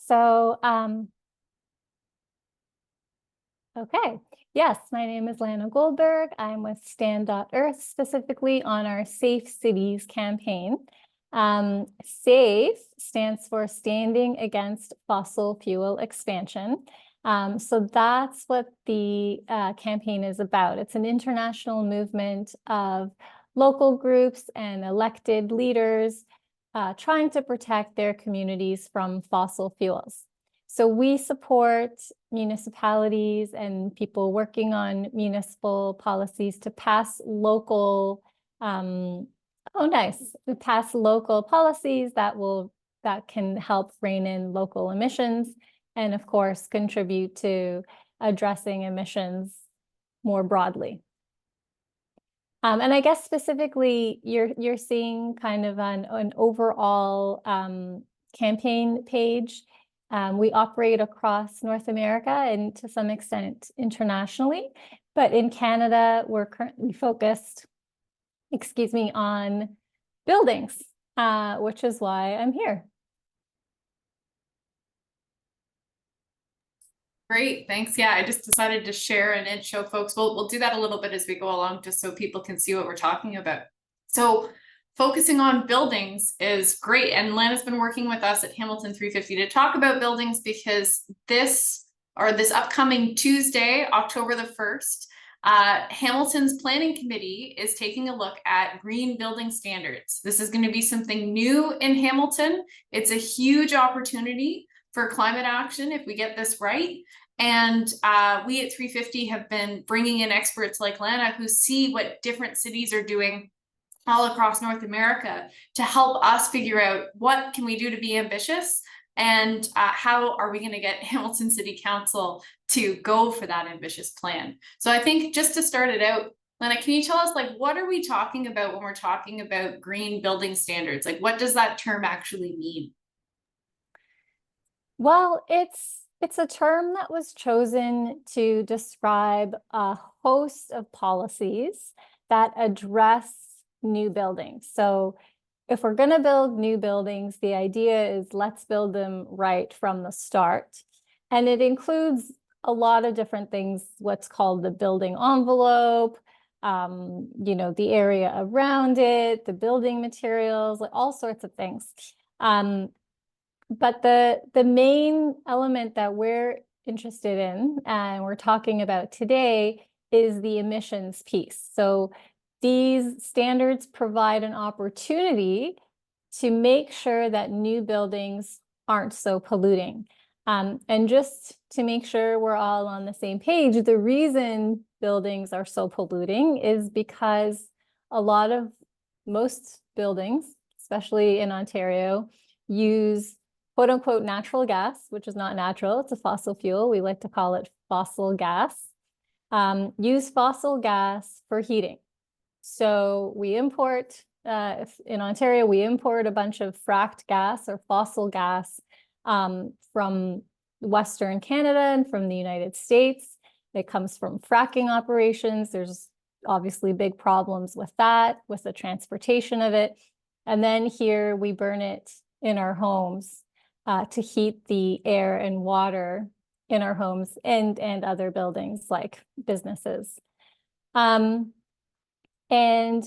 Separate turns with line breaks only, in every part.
So, okay. Yes, my name is Lana Goldberg. I'm with Stand.Earth, specifically on our Safe Cities campaign. SAFE stands for Standing Against Fossil Fuel Expansion. So that's what the campaign is about. It's an international movement of local groups and elected leaders trying to protect their communities from fossil fuels. So we support municipalities and people working on municipal policies to pass local, pass local policies that can help rein in local emissions and of course contribute to addressing emissions more broadly. And I guess specifically you're seeing kind of an overall campaign page. We operate across North America and to some extent internationally, but in Canada, we're currently focused, on buildings, which is why I'm here.
Great, thanks. Yeah, I just decided to share and show folks. We'll do that a little bit as we go along, just so people can see what we're talking about. So focusing on buildings is great. And Lana's been working with us at Hamilton 350 to talk about buildings because this upcoming Tuesday, October the 1st, Hamilton's planning committee is taking a look at green building standards. This is going to be something new in Hamilton. It's a huge opportunity for climate action if we get this right. And we at 350 have been bringing in experts like Lana who see what different cities are doing all across North America to help us figure out what can we do to be ambitious and how are we going to get Hamilton City Council to go for that ambitious plan. So I think just to start it out, Lana, can you tell us, like, what are we talking about when we're talking about green building standards? Like, what does that term actually mean?
Well, it's a term that was chosen to describe a host of policies that address new buildings. So if we're going to build new buildings, the idea is let's build them right from the start. And it includes a lot of different things, what's called the building envelope, the area around it, the building materials, like all sorts of things. But the main element that we're interested in and we're talking about today is the emissions piece. So these standards provide an opportunity to make sure that new buildings aren't so polluting. And just to make sure we're all on the same page, the reason buildings are so polluting is because most buildings, especially in Ontario, use quote unquote natural gas, which is not natural, it's a fossil fuel. We like to call it fossil gas. Use fossil gas for heating. So we import, in Ontario, we import a bunch of fracked gas or fossil gas from Western Canada and from the United States. It comes from fracking operations. There's obviously big problems with that, with the transportation of it. And then here we burn it in our homes to heat the air and water in our homes and other buildings like businesses. And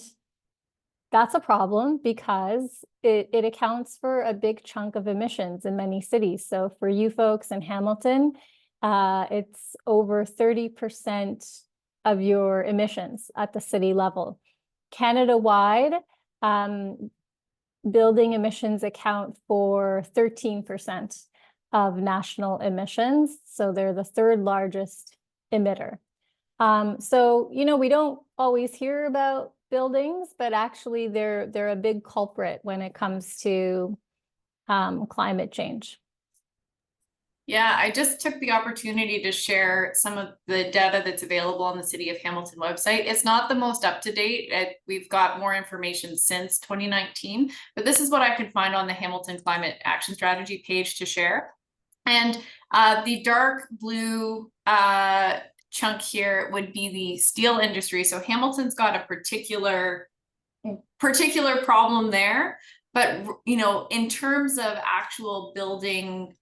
that's a problem because it accounts for a big chunk of emissions in many cities. So for you folks in Hamilton, it's over 30% of your emissions at the city level. Canada-wide, building emissions account for 13% of national emissions. So they're the third largest emitter. So, we don't always hear about buildings, but actually they're a big culprit when it comes to climate change.
Yeah, I just took the opportunity to share some of the data that's available on the City of Hamilton website. It's not the most up-to-date. We've got more information since 2019, but this is what I could find on the Hamilton Climate Action Strategy page to share. And the dark blue chunk here would be the steel industry. So Hamilton's got a particular problem there. But, you know, in terms of actual building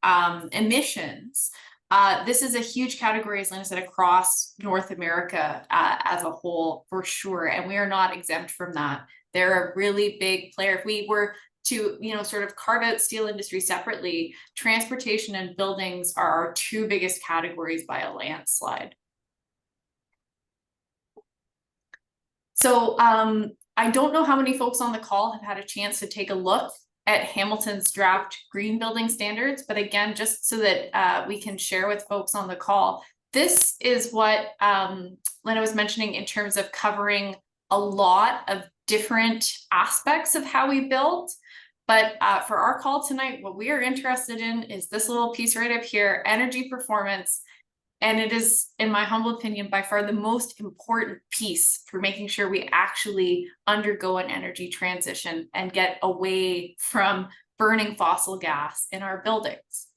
emissions, this is a huge category, as Lena said, across North America as a whole, for sure. And we are not exempt from that. They're a really big player. If we were to, you know, sort of carve out steel industry separately, transportation and buildings are our two biggest categories by a landslide. So I don't know how many folks on the call have had a chance to take a look at Hamilton's draft green building standards, but again, just so that we can share with folks on the call, this is what Lena was mentioning in terms of covering a lot of different aspects of how we build. But for our call tonight, what we are interested in is this little piece right up here, energy performance. And it is, in my humble opinion, by far the most important piece for making sure we actually undergo an energy transition and get away from burning fossil gas in our buildings.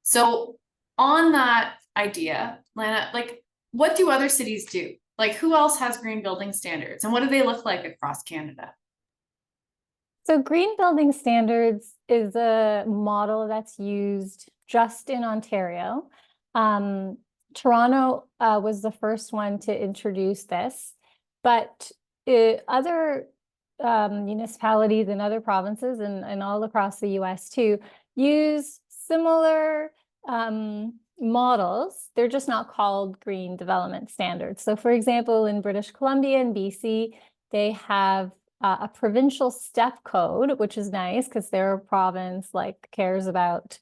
So on that idea, Lana, like, what do other cities do? Like, who else has green building standards, and what do they look like across Canada?
So green building standards is a model that's used just in Ontario. Toronto was the first one to introduce this, but other municipalities in other provinces and all across the US too use similar models. They're just not called green development standards. So for example, in British Columbia and BC, they have a provincial step code, which is nice because their province like cares about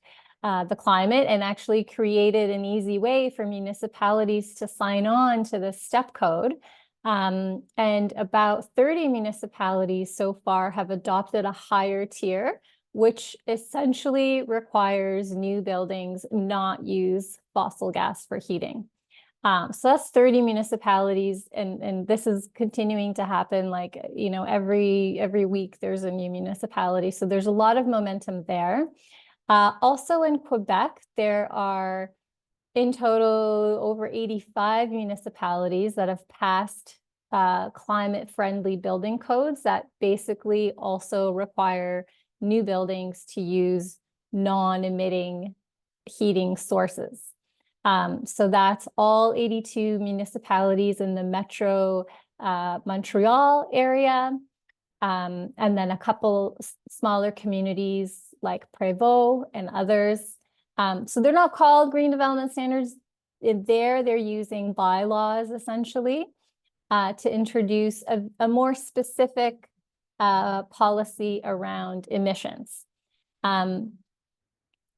the climate, and actually created an easy way for municipalities to sign on to the step code. And about 30 municipalities so far have adopted a higher tier, which essentially requires new buildings not use fossil gas for heating. So that's 30 municipalities, and this is continuing to happen. Like, you know, every week there's a new municipality. So there's a lot of momentum there. Also in Quebec, there are in total over 85 municipalities that have passed climate-friendly building codes that basically also require new buildings to use non-emitting heating sources. So that's all 82 municipalities in the Metro Montreal area, and then a couple smaller communities like Prévost and others. So they're not called green development standards. They're using bylaws essentially to introduce a more specific policy around emissions. And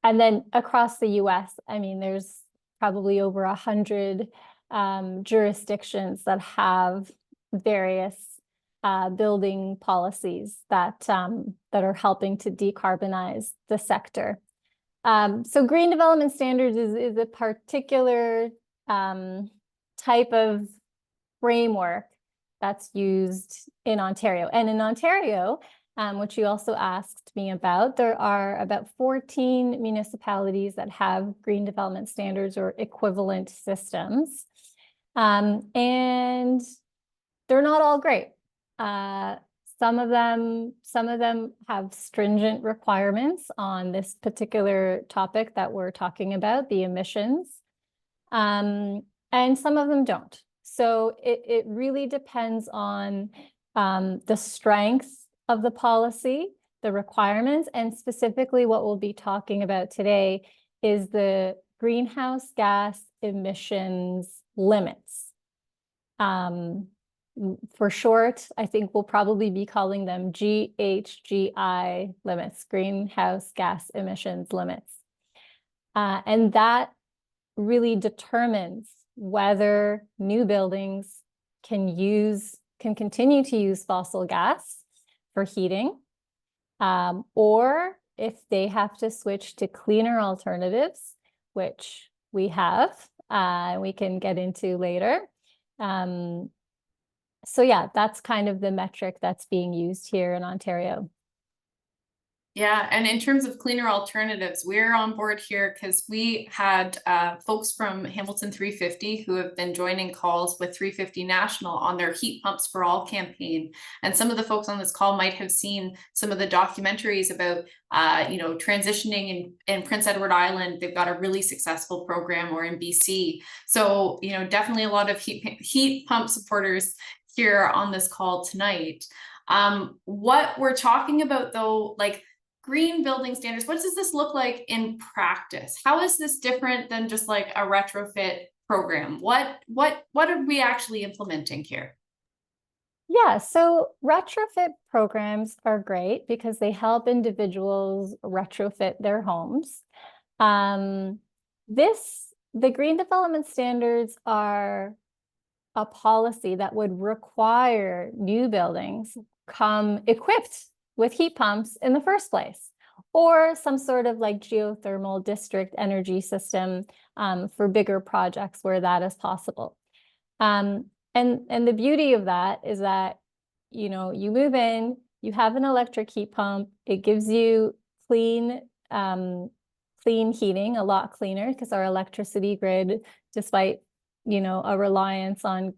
then across the US, I mean, there's probably over 100 jurisdictions that have various building policies that are helping to decarbonize the sector. So green development standards is a particular type of framework that's used in Ontario. And in Ontario, which you also asked me about, there are about 14 municipalities that have green development standards or equivalent systems. And they're not all great. Some of them have stringent requirements on this particular topic that we're talking about, the emissions, and some of them don't. So it really depends on the strength of the policy, the requirements, and specifically what we'll be talking about today is the greenhouse gas emissions limits. For short, I think we'll probably be calling them GHGI limits, greenhouse gas emissions limits. And that really determines whether new buildings can continue to use fossil gas for heating, or if they have to switch to cleaner alternatives, which we have, we can get into later. So yeah, that's kind of the metric that's being used here in Ontario.
Yeah, and in terms of cleaner alternatives, we're on board here because we had folks from Hamilton 350 who have been joining calls with 350 National on their Heat Pumps for All campaign. And some of the folks on this call might have seen some of the documentaries about transitioning in Prince Edward Island. They've got a really successful program, or in BC. So, definitely a lot of heat pump supporters here on this call tonight. What we're talking about though, like green building standards, what does this look like in practice? How is this different than just like a retrofit program? What are we actually implementing here?
Yeah, so retrofit programs are great because they help individuals retrofit their homes. The green development standards are a policy that would require new buildings come equipped with heat pumps in the first place, or some sort of like geothermal district energy system for bigger projects where that is possible. And the beauty of that is that, you move in, you have an electric heat pump, it gives you clean heating, a lot cleaner, because our electricity grid, despite, a reliance on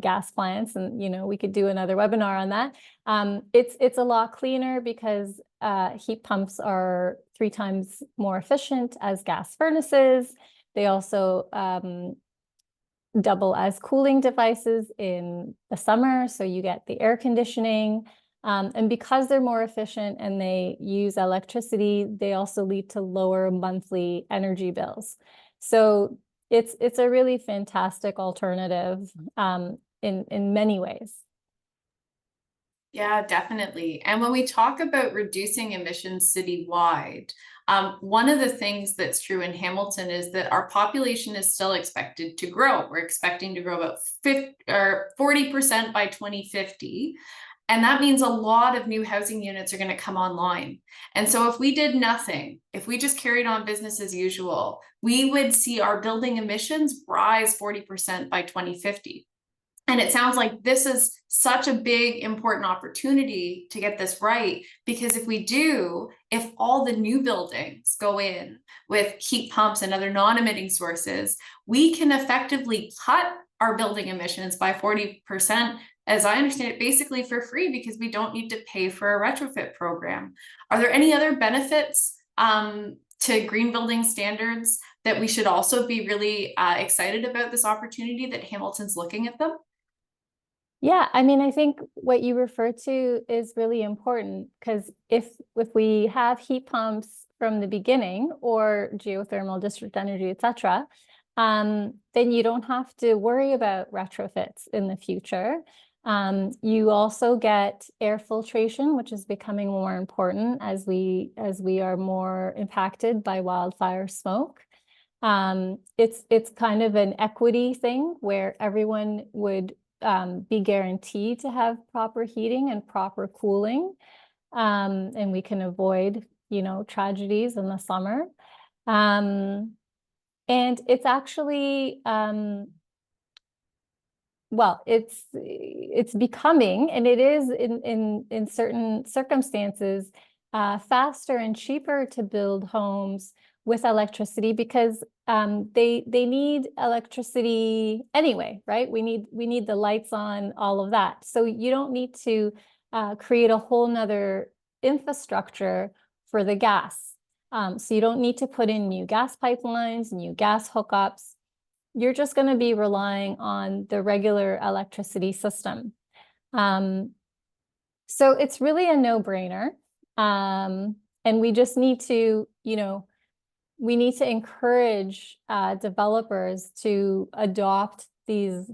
gas plants, and, we could do another webinar on that. It's a lot cleaner because heat pumps are 3 times more efficient as gas furnaces. They also double as cooling devices in the summer, so you get the air conditioning. And because they're more efficient and they use electricity, they also lead to lower monthly energy bills. So it's a really fantastic alternative in many ways.
Yeah, definitely. And when we talk about reducing emissions citywide, one of the things that's true in Hamilton is that our population is still expected to grow. We're expecting to grow about 40% by 2050. And that means a lot of new housing units are going to come online. And so if we did nothing, if we just carried on business as usual, we would see our building emissions rise 40% by 2050. And it sounds like this is such a big, important opportunity to get this right, because if all the new buildings go in with heat pumps and other non-emitting sources, we can effectively cut our building emissions by 40%, as I understand it, basically for free, because we don't need to pay for a retrofit program. Are there any other benefits to green building standards that we should also be really excited about this opportunity that Hamilton's looking at them?
Yeah, I mean, I think what you refer to is really important, because if we have heat pumps from the beginning, or geothermal district energy, etc., then you don't have to worry about retrofits in the future. You also get air filtration, which is becoming more important as we are more impacted by wildfire smoke. It's kind of an equity thing where everyone would be guaranteed to have proper heating and proper cooling, and we can avoid, tragedies in the summer. And it's actually, well, it's becoming, and it is in certain circumstances, faster and cheaper to build homes with electricity, because they need electricity anyway, right? We need the lights on, all of that. So you don't need to create a whole nother infrastructure for the gas. So you don't need to put in new gas pipelines, new gas hookups. You're just going to be relying on the regular electricity system. So it's really a no-brainer. And we just need to, we need to encourage developers to adopt these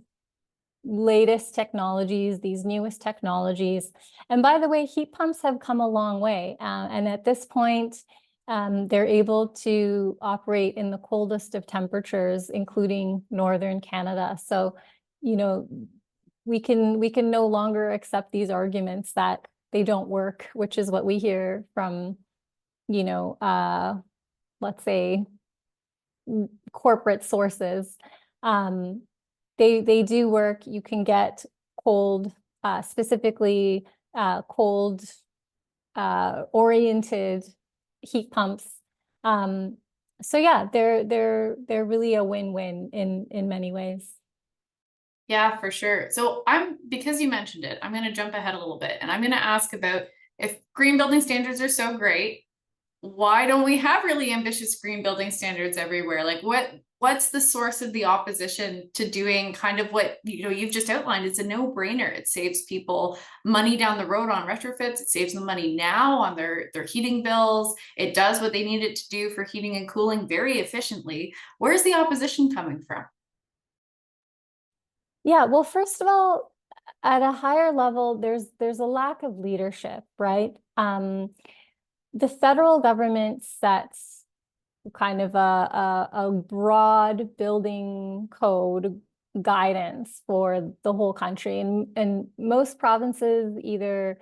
latest technologies, these newest technologies. And by the way, heat pumps have come a long way. And at this point, they're able to operate in the coldest of temperatures, including northern Canada. So, we can no longer accept these arguments that they don't work, which is what we hear from, let's say, corporate sources. They do work. You can get cold, specifically cold oriented heat pumps. So yeah, they're really a win-win in many ways.
Yeah, for sure. So because you mentioned it, I'm going to jump ahead a little bit and I'm going to ask about, if green building standards are so great, why don't we have really ambitious green building standards everywhere? Like what's the source of the opposition to doing kind of what you've just outlined? It's a no-brainer. It saves people money down the road on retrofits. It saves them money now on their heating bills. It does what they need it to do for heating and cooling very efficiently. Where's the opposition coming from?
Yeah, well, first of all, at a higher level, there's a lack of leadership, right? The federal government sets kind of a broad building code guidance for the whole country, and most provinces either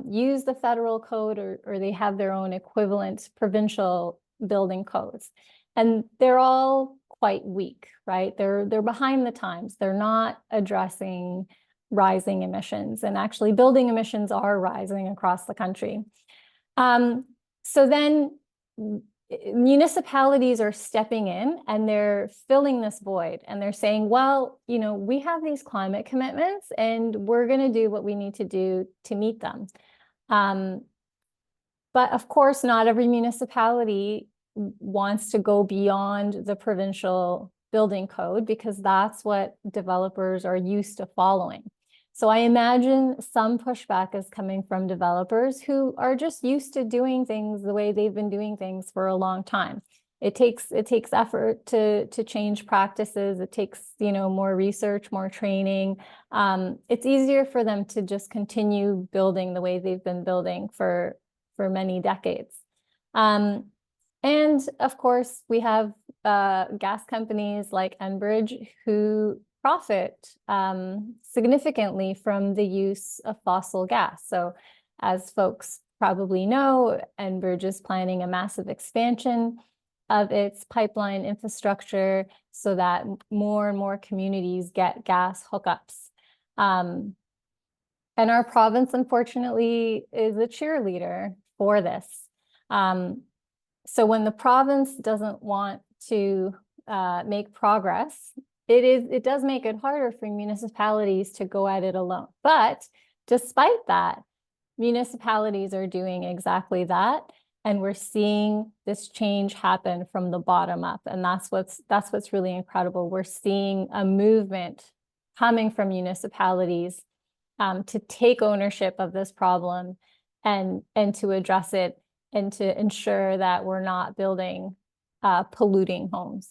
use the federal code or they have their own equivalent provincial building codes, and they're all quite weak, right? They're behind the times. They're not addressing rising emissions, and actually building emissions are rising across the country. So then municipalities are stepping in and they're filling this void, and they're saying, well, we have these climate commitments and we're going to do what we need to do to meet them. But of course, not every municipality wants to go beyond the provincial building code, because that's what developers are used to following. So I imagine some pushback is coming from developers who are just used to doing things the way they've been doing things for a long time. It takes effort to change practices. It takes, more research, more training. It's easier for them to just continue building the way they've been building for many decades. And of course, we have gas companies like Enbridge who profit significantly from the use of fossil gas. So as folks probably know, Enbridge is planning a massive expansion of its pipeline infrastructure so that more and more communities get gas hookups. And our province, unfortunately, is a cheerleader for this. So when the province doesn't want to make progress, it does make it harder for municipalities to go at it alone. But despite that, municipalities are doing exactly that. And we're seeing this change happen from the bottom up. And that's what's really incredible. We're seeing a movement coming from municipalities to take ownership of this problem and to address it, and to ensure that we're not building polluting homes.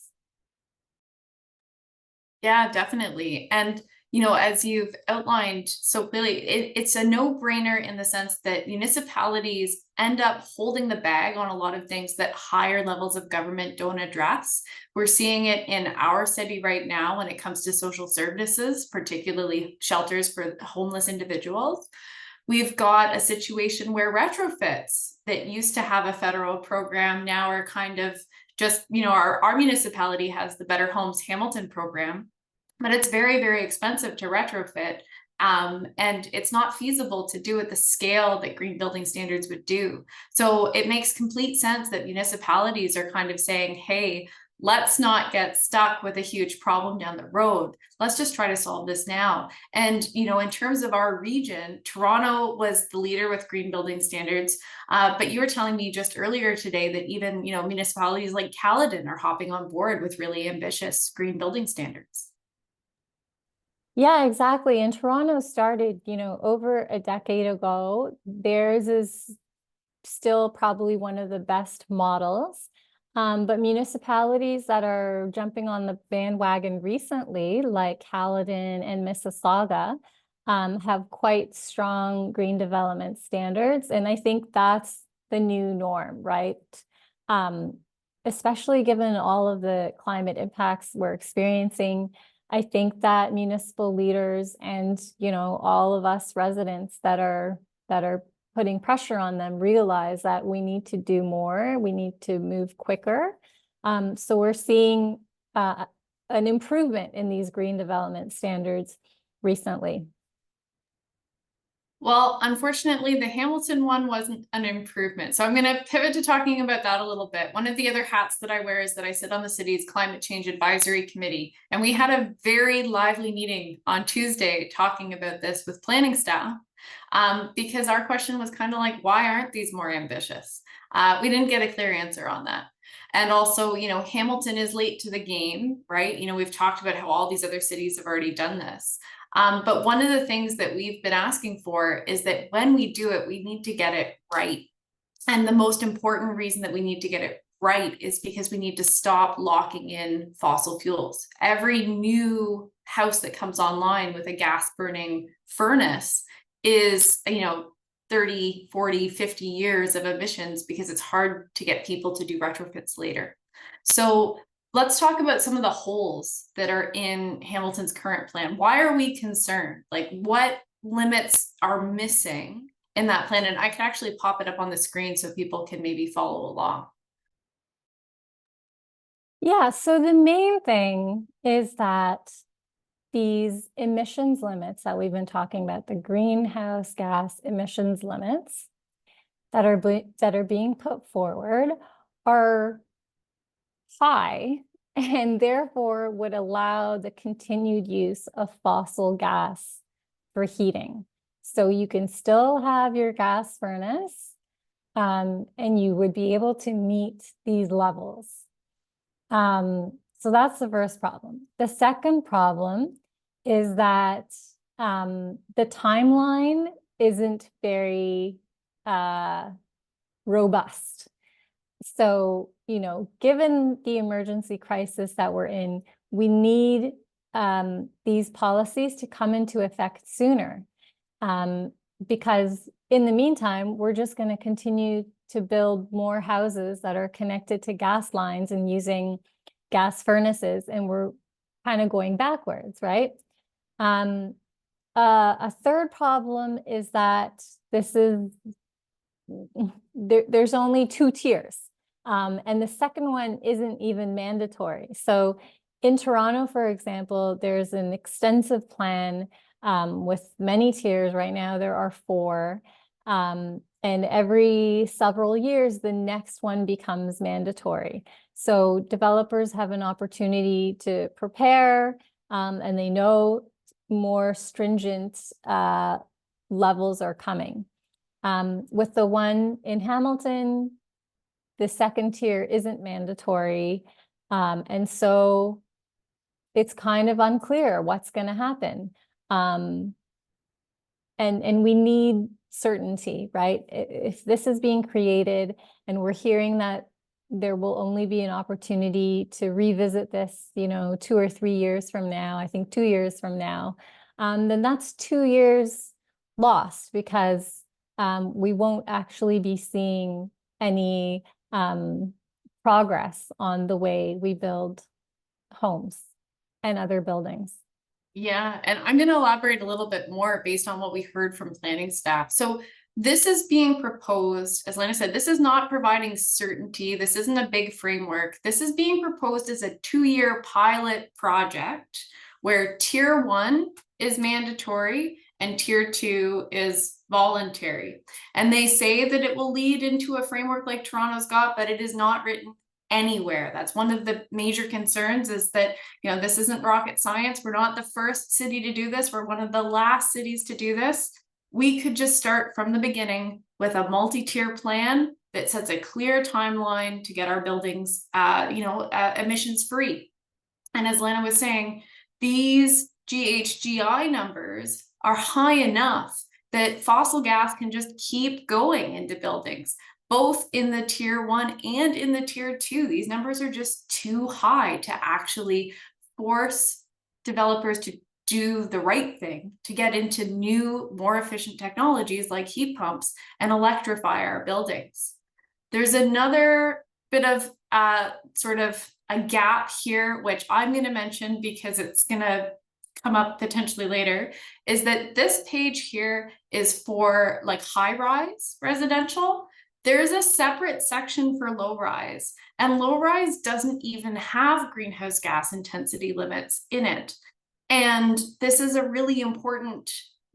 Yeah, definitely. And, as you've outlined so clearly, it's a no-brainer in the sense that municipalities end up holding the bag on a lot of things that higher levels of government don't address. We're seeing it in our city right now when it comes to social services, particularly shelters for homeless individuals. We've got a situation where retrofits that used to have a federal program now are kind of just, our municipality has the Better Homes Hamilton program, but it's very, very expensive to retrofit. And it's not feasible to do at the scale that green building standards would do. So it makes complete sense that municipalities are kind of saying, hey, let's not get stuck with a huge problem down the road. Let's just try to solve this now. And, in terms of our region, Toronto was the leader with green building standards. But you were telling me just earlier today that even, municipalities like Caledon are hopping on board with really ambitious green building standards.
Yeah, exactly. And Toronto started, over a decade ago. Theirs is still probably one of the best models. But municipalities that are jumping on the bandwagon recently, like Caledon and Mississauga, have quite strong green development standards. And I think that's the new norm, right? Especially given all of the climate impacts we're experiencing. I think that municipal leaders and, all of us residents that are putting pressure on them realize that we need to do more. We need to move quicker. So we're seeing an improvement in these green development standards recently.
Well, unfortunately, the Hamilton one wasn't an improvement. So I'm going to pivot to talking about that a little bit. One of the other hats that I wear is that I sit on the city's climate change advisory committee. And we had a very lively meeting on Tuesday talking about this with planning staff, because our question was kind of like, why aren't these more ambitious? We didn't get a clear answer on that. And also, Hamilton is late to the game, right? We've talked about how all these other cities have already done this. But one of the things that we've been asking for is that when we do it, we need to get it right. And the most important reason that we need to get it right is because we need to stop locking in fossil fuels. Every new house that comes online with a gas burning furnace is, 30, 40, 50 years of emissions, because it's hard to get people to do retrofits later. So let's talk about some of the holes that are in Hamilton's current plan. Why are we concerned? Like, what limits are missing in that plan? And I can actually pop it up on the screen so people can maybe follow along.
Yeah, so the main thing is that these emissions limits that we've been talking about, the greenhouse gas emissions limits that are being put forward, are high and therefore would allow the continued use of fossil gas for heating. So you can still have your gas furnace, and you would be able to meet these levels. So that's the first problem. The second problem is that the timeline isn't very robust. So, given the emergency crisis that we're in, we need these policies to come into effect sooner. Because in the meantime, we're just going to continue to build more houses that are connected to gas lines and using gas furnaces, and we're kind of going backwards, right? A third problem is that there's only 2 tiers. And the second one isn't even mandatory. So in Toronto, for example, there's an extensive plan with many tiers. Right now, there are 4. And every several years, the next one becomes mandatory. So developers have an opportunity to prepare, and they know more stringent levels are coming. With the one in Hamilton, the second tier isn't mandatory. And so it's kind of unclear what's going to happen. And we need certainty, right? If this is being created and we're hearing that there will only be an opportunity to revisit this, 2 or 3 years from now, I think 2 years from now, then that's 2 years lost, because we won't actually be seeing any progress on the way we build homes and other buildings.
Yeah, and I'm going to elaborate a little bit more based on what we heard from planning staff. So this is being proposed, as Lana said, this is not providing certainty. This isn't a big framework. This is being proposed as a 2-year pilot project where tier 1 is mandatory and tier 2 is voluntary. And they say that it will lead into a framework like Toronto's got, but it is not written anywhere. That's one of the major concerns, is that, this isn't rocket science. We're not the first city to do this. We're one of the last cities to do this. We could just start from the beginning with a multi-tier plan that sets a clear timeline to get our buildings, emissions free. And as Lana was saying, these GHGI numbers are high enough that fossil gas can just keep going into buildings, both in the tier 1 and in the tier 2. These numbers are just too high to actually force developers to do the right thing, to get into new, more efficient technologies like heat pumps and electrify our buildings. There's another bit of sort of a gap here, which I'm going to mention because it's going to come up potentially later, is that this page here is for like high-rise residential. There's a separate section for low-rise, and low-rise doesn't even have greenhouse gas intensity limits in it. And this is a really important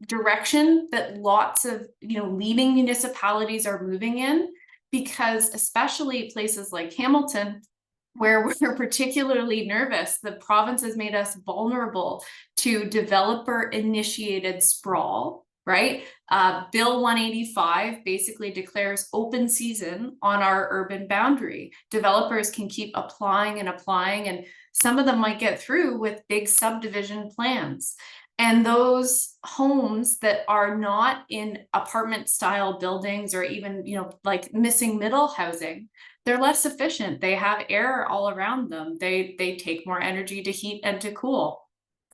direction that lots of, leading municipalities are moving in, because especially places like Hamilton, where we're particularly nervous, the province has made us vulnerable to developer initiated sprawl, right? Bill 185 basically declares open season on our urban boundary. Developers can keep applying and applying, and some of them might get through with big subdivision plans. And those homes that are not in apartment style buildings, or even, like missing middle housing, they're less efficient. They have air all around them. They take more energy to heat and to cool.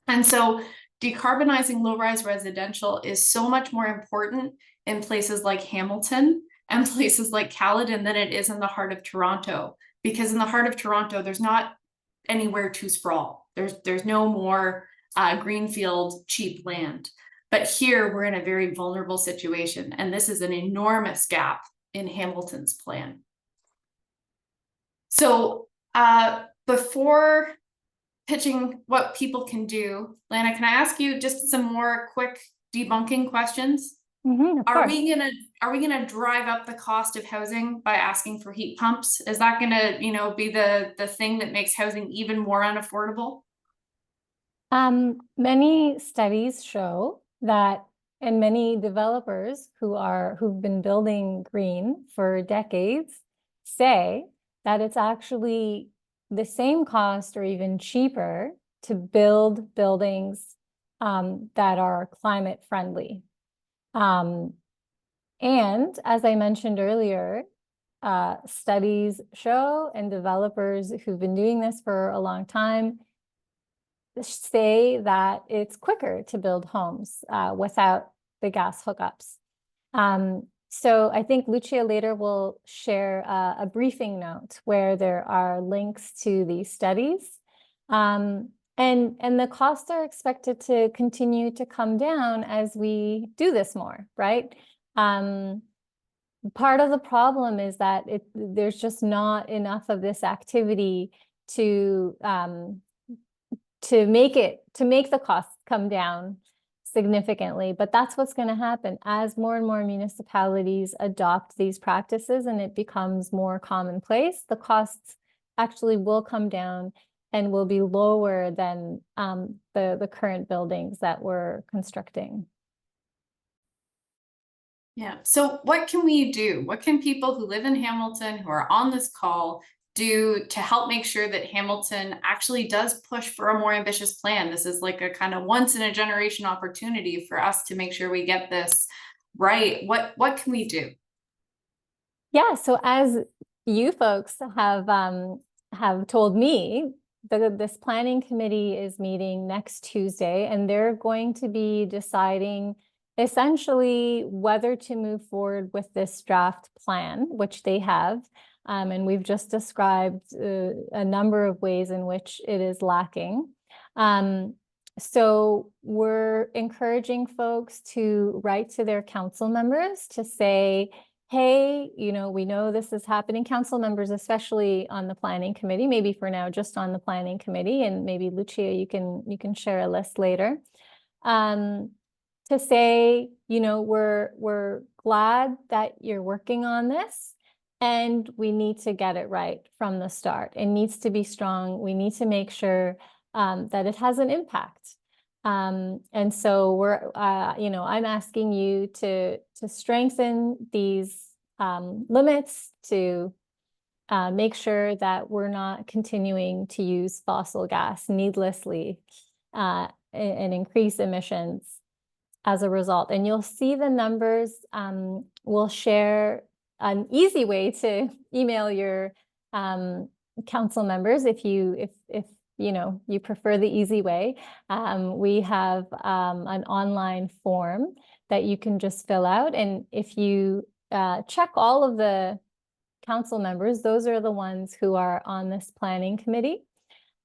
And so decarbonizing low-rise residential is so much more important in places like Hamilton and places like Caledon than it is in the heart of Toronto. Because in the heart of Toronto, there's not anywhere to sprawl. There's no more greenfield cheap land. But here we're in a very vulnerable situation, and this is an enormous gap in Hamilton's plan. So before pitching what people can do, Lana, can I ask you just some more quick debunking questions? Are we gonna drive up the cost of housing by asking for heat pumps? Is that gonna, be the thing that makes housing even more unaffordable?
Many studies show that, and many developers who've been building green for decades say that it's actually the same cost or even cheaper to build buildings that are climate friendly. And as I mentioned earlier, studies show, and developers who've been doing this for a long time say that it's quicker to build homes without the gas hookups. So I think Lucia later will share a briefing note where there are links to these studies. And the costs are expected to continue to come down as we do this more, right? Part of the problem is that there's just not enough of this activity to make the costs come down significantly. But that's what's going to happen as more and more municipalities adopt these practices and it becomes more commonplace. The costs actually will come down and will be lower than the current buildings that we're constructing.
Yeah. So what can we do? What can people who live in Hamilton, who are on this call, do to help make sure that Hamilton actually does push for a more ambitious plan? This is like a kind of once in a generation opportunity for us to make sure we get this right. What can we do?
Yeah, so as you folks have told me, this planning committee is meeting next Tuesday, and they're going to be deciding essentially whether to move forward with this draft plan, which they have. And we've just described a number of ways in which it is lacking. So we're encouraging folks to write to their council members to say, hey, we know this is happening. Council members, especially on the planning committee, maybe for now just on the planning committee, and maybe Lucia, you can share a list later. To say, we're glad that you're working on this, and we need to get it right from the start. It needs to be strong. We need to make sure that it has an impact. And so we're, I'm asking you to strengthen these limits, to make sure that we're not continuing to use fossil gas needlessly and increase emissions as a result. And you'll see the numbers. We'll share an easy way to email your council members if you prefer the easy way. We have an online form that you can just fill out, and if you check all of the council members, those are the ones who are on this planning committee,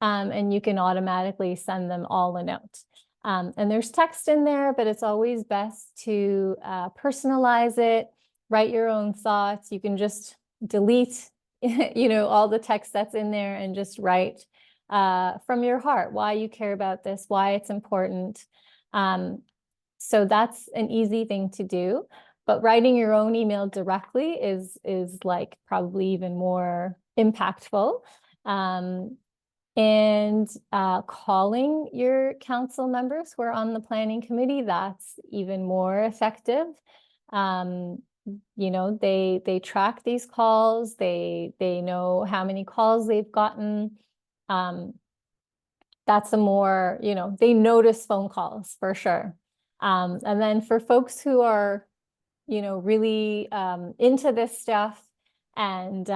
and you can automatically send them all a note. And there's text in there, but it's always best to personalize it, write your own thoughts. You can just delete, all the text that's in there and just write from your heart why you care about this, why it's important. So that's an easy thing to do. But writing your own email directly is like probably even more impactful. And calling your council members who are on the planning committee, that's even more effective. You know, they track these calls, they know how many calls they've gotten. That's a more, you know, they notice phone calls for sure. And then for folks who are, you know, really into this stuff and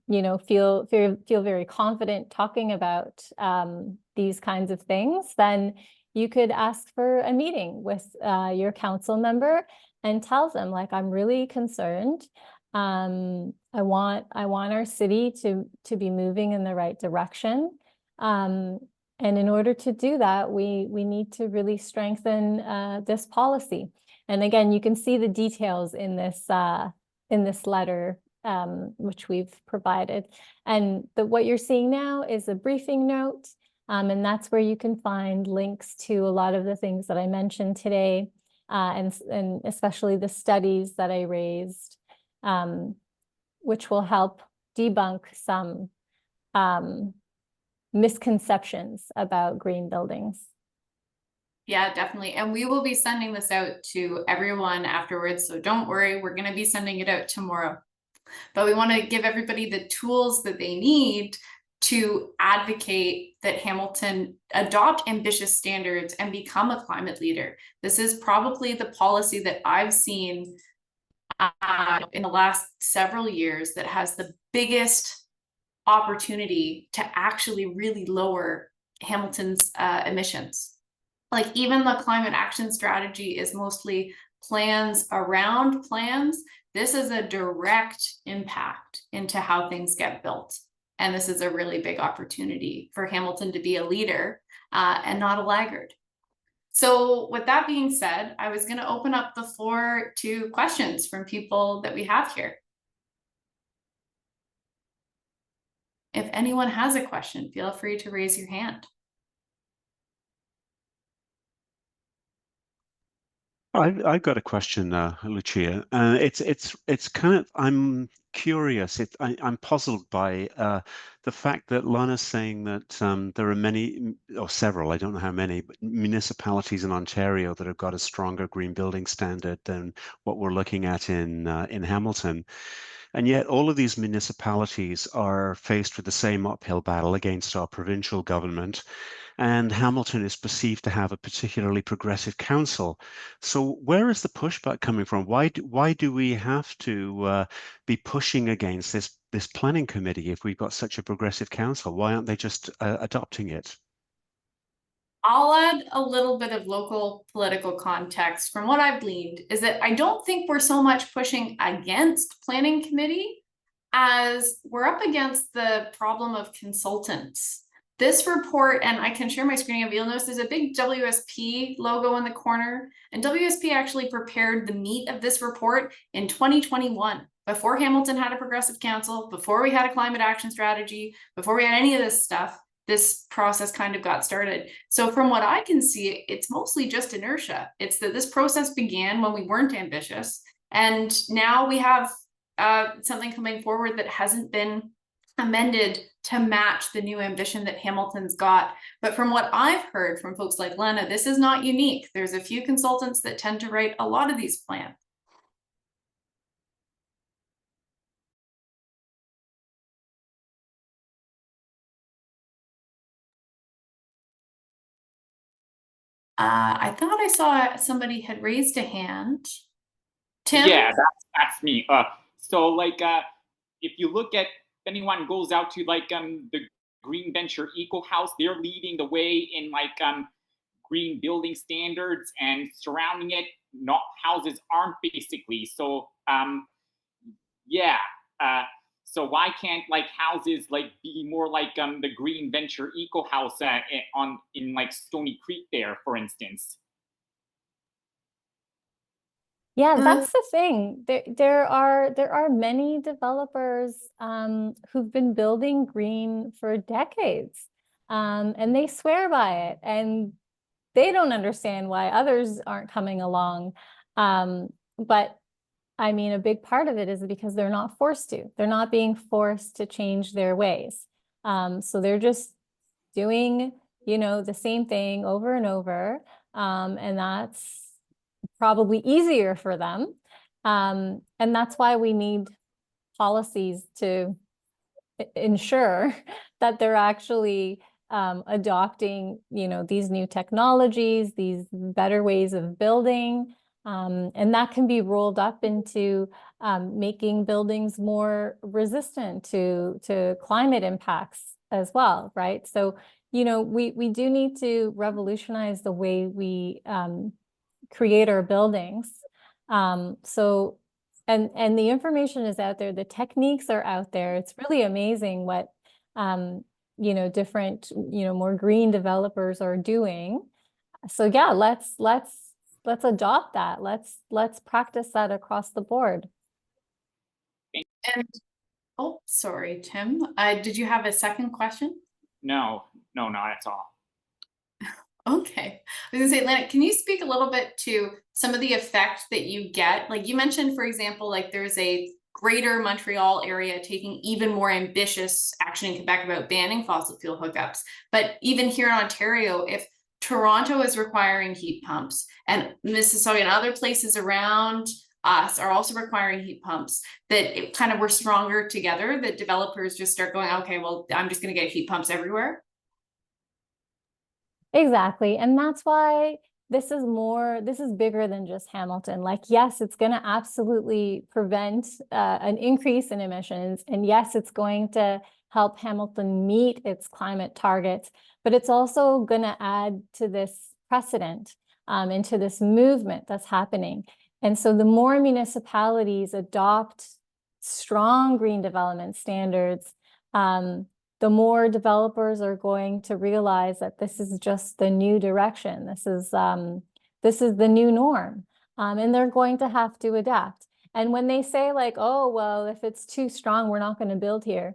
you know, feel very confident talking about these kinds of things, then you could ask for a meeting with your council member and tell them, like, I'm really concerned. I want our city to be moving in the right direction. And in order to do that, we need to really strengthen this policy. And again, you can see the details in this letter, which we've provided. And what you're seeing now is a briefing note, and that's where you can find links to a lot of the things that I mentioned today, and especially the studies that I raised, which will help debunk some misconceptions about green buildings.
Yeah, definitely. And we will be sending this out to everyone afterwards. So don't worry, we're going to be sending it out tomorrow. But we want to give everybody the tools that they need to advocate that Hamilton adopt ambitious standards and become a climate leader. This is probably the policy that I've seen in the last several years that has the biggest opportunity to actually really lower Hamilton's emissions. Like, even the climate action strategy is mostly plans around plans. This is a direct impact into how things get built. And this is a really big opportunity for Hamilton to be a leader and not a laggard. So with that being said, I was going to open up the floor to questions from people that we have here. If anyone has a question, feel free to raise your hand.
I've got a question, Lucia. It's kind of, I'm curious. I'm puzzled by the fact that Lana's saying that there are many, or several, I don't know how many, but municipalities in Ontario that have got a stronger green building standard than what we're looking at in Hamilton. And yet all of these municipalities are faced with the same uphill battle against our provincial government. And Hamilton is perceived to have a particularly progressive council. So where is the pushback coming from? Why do we have to be pushing against this planning committee if we've got such a progressive council? Why aren't they just adopting it?
I'll add a little bit of local political context. From what I've gleaned is that I don't think we're so much pushing against planning committee as we're up against the problem of consultants. This report, and I can share my screen, you'll notice there's a big WSP logo in the corner, and WSP actually prepared the meat of this report in 2021, before Hamilton had a progressive council, before we had a climate action strategy, before we had any of this stuff. This process kind of got started. So from what I can see, it's mostly just inertia. It's that this process began when we weren't ambitious, and now we have something coming forward that hasn't been amended to match the new ambition that Hamilton's got. But from what I've heard from folks like Lana, this is not unique. There's a few consultants that tend to write a lot of these plans. I thought I saw somebody had raised a hand. Tim?
Yeah, that's me. So like, if you look at, if anyone goes out to like the Green Venture Eco House, they're leading the way in like green building standards, and surrounding it, not houses aren't basically. So yeah. So why can't like houses like be more like the Green Venture Eco House in like Stony Creek there, for instance?
Yeah, that's the thing. There are many developers who've been building green for decades, and they swear by it. And they don't understand why others aren't coming along. But I mean, a big part of it is because they're not forced to. They're not being forced to change their ways. So they're just doing, you know, the same thing over and over. And that's probably easier for them. And that's why we need policies to ensure that they're actually adopting, you know, these new technologies, these better ways of building. And that can be rolled up into making buildings more resistant to climate impacts as well, right? So, you know, we do need to revolutionize the way we create our buildings. So, and the information is out there, the techniques are out there. It's really amazing what, you know, different, you know, more green developers are doing. So yeah, let's adopt that. Let's practice that across the board.
And, oh, sorry, Tim, did you have a second question?
No, that's all.
Okay. I was gonna say, Lana, can you speak a little bit to some of the effect that you get? Like you mentioned, for example, like there's a greater Montreal area taking even more ambitious action in Quebec about banning fossil fuel hookups. But even here in Ontario, if Toronto is requiring heat pumps and Mississauga and other places around us are also requiring heat pumps, that it kind of we're stronger together, that developers just start going, okay, well, I'm just going to get heat pumps everywhere.
Exactly. And that's why this is bigger than just Hamilton. Like, yes, it's going to absolutely prevent an increase in emissions. And yes, it's going to help Hamilton meet its climate targets, but it's also going to add to this precedent and to this movement that's happening. And so the more municipalities adopt strong green development standards, the more developers are going to realize that this is just the new direction. This is the new norm, and they're going to have to adapt. And when they say like, oh, well, if it's too strong, we're not going to build here,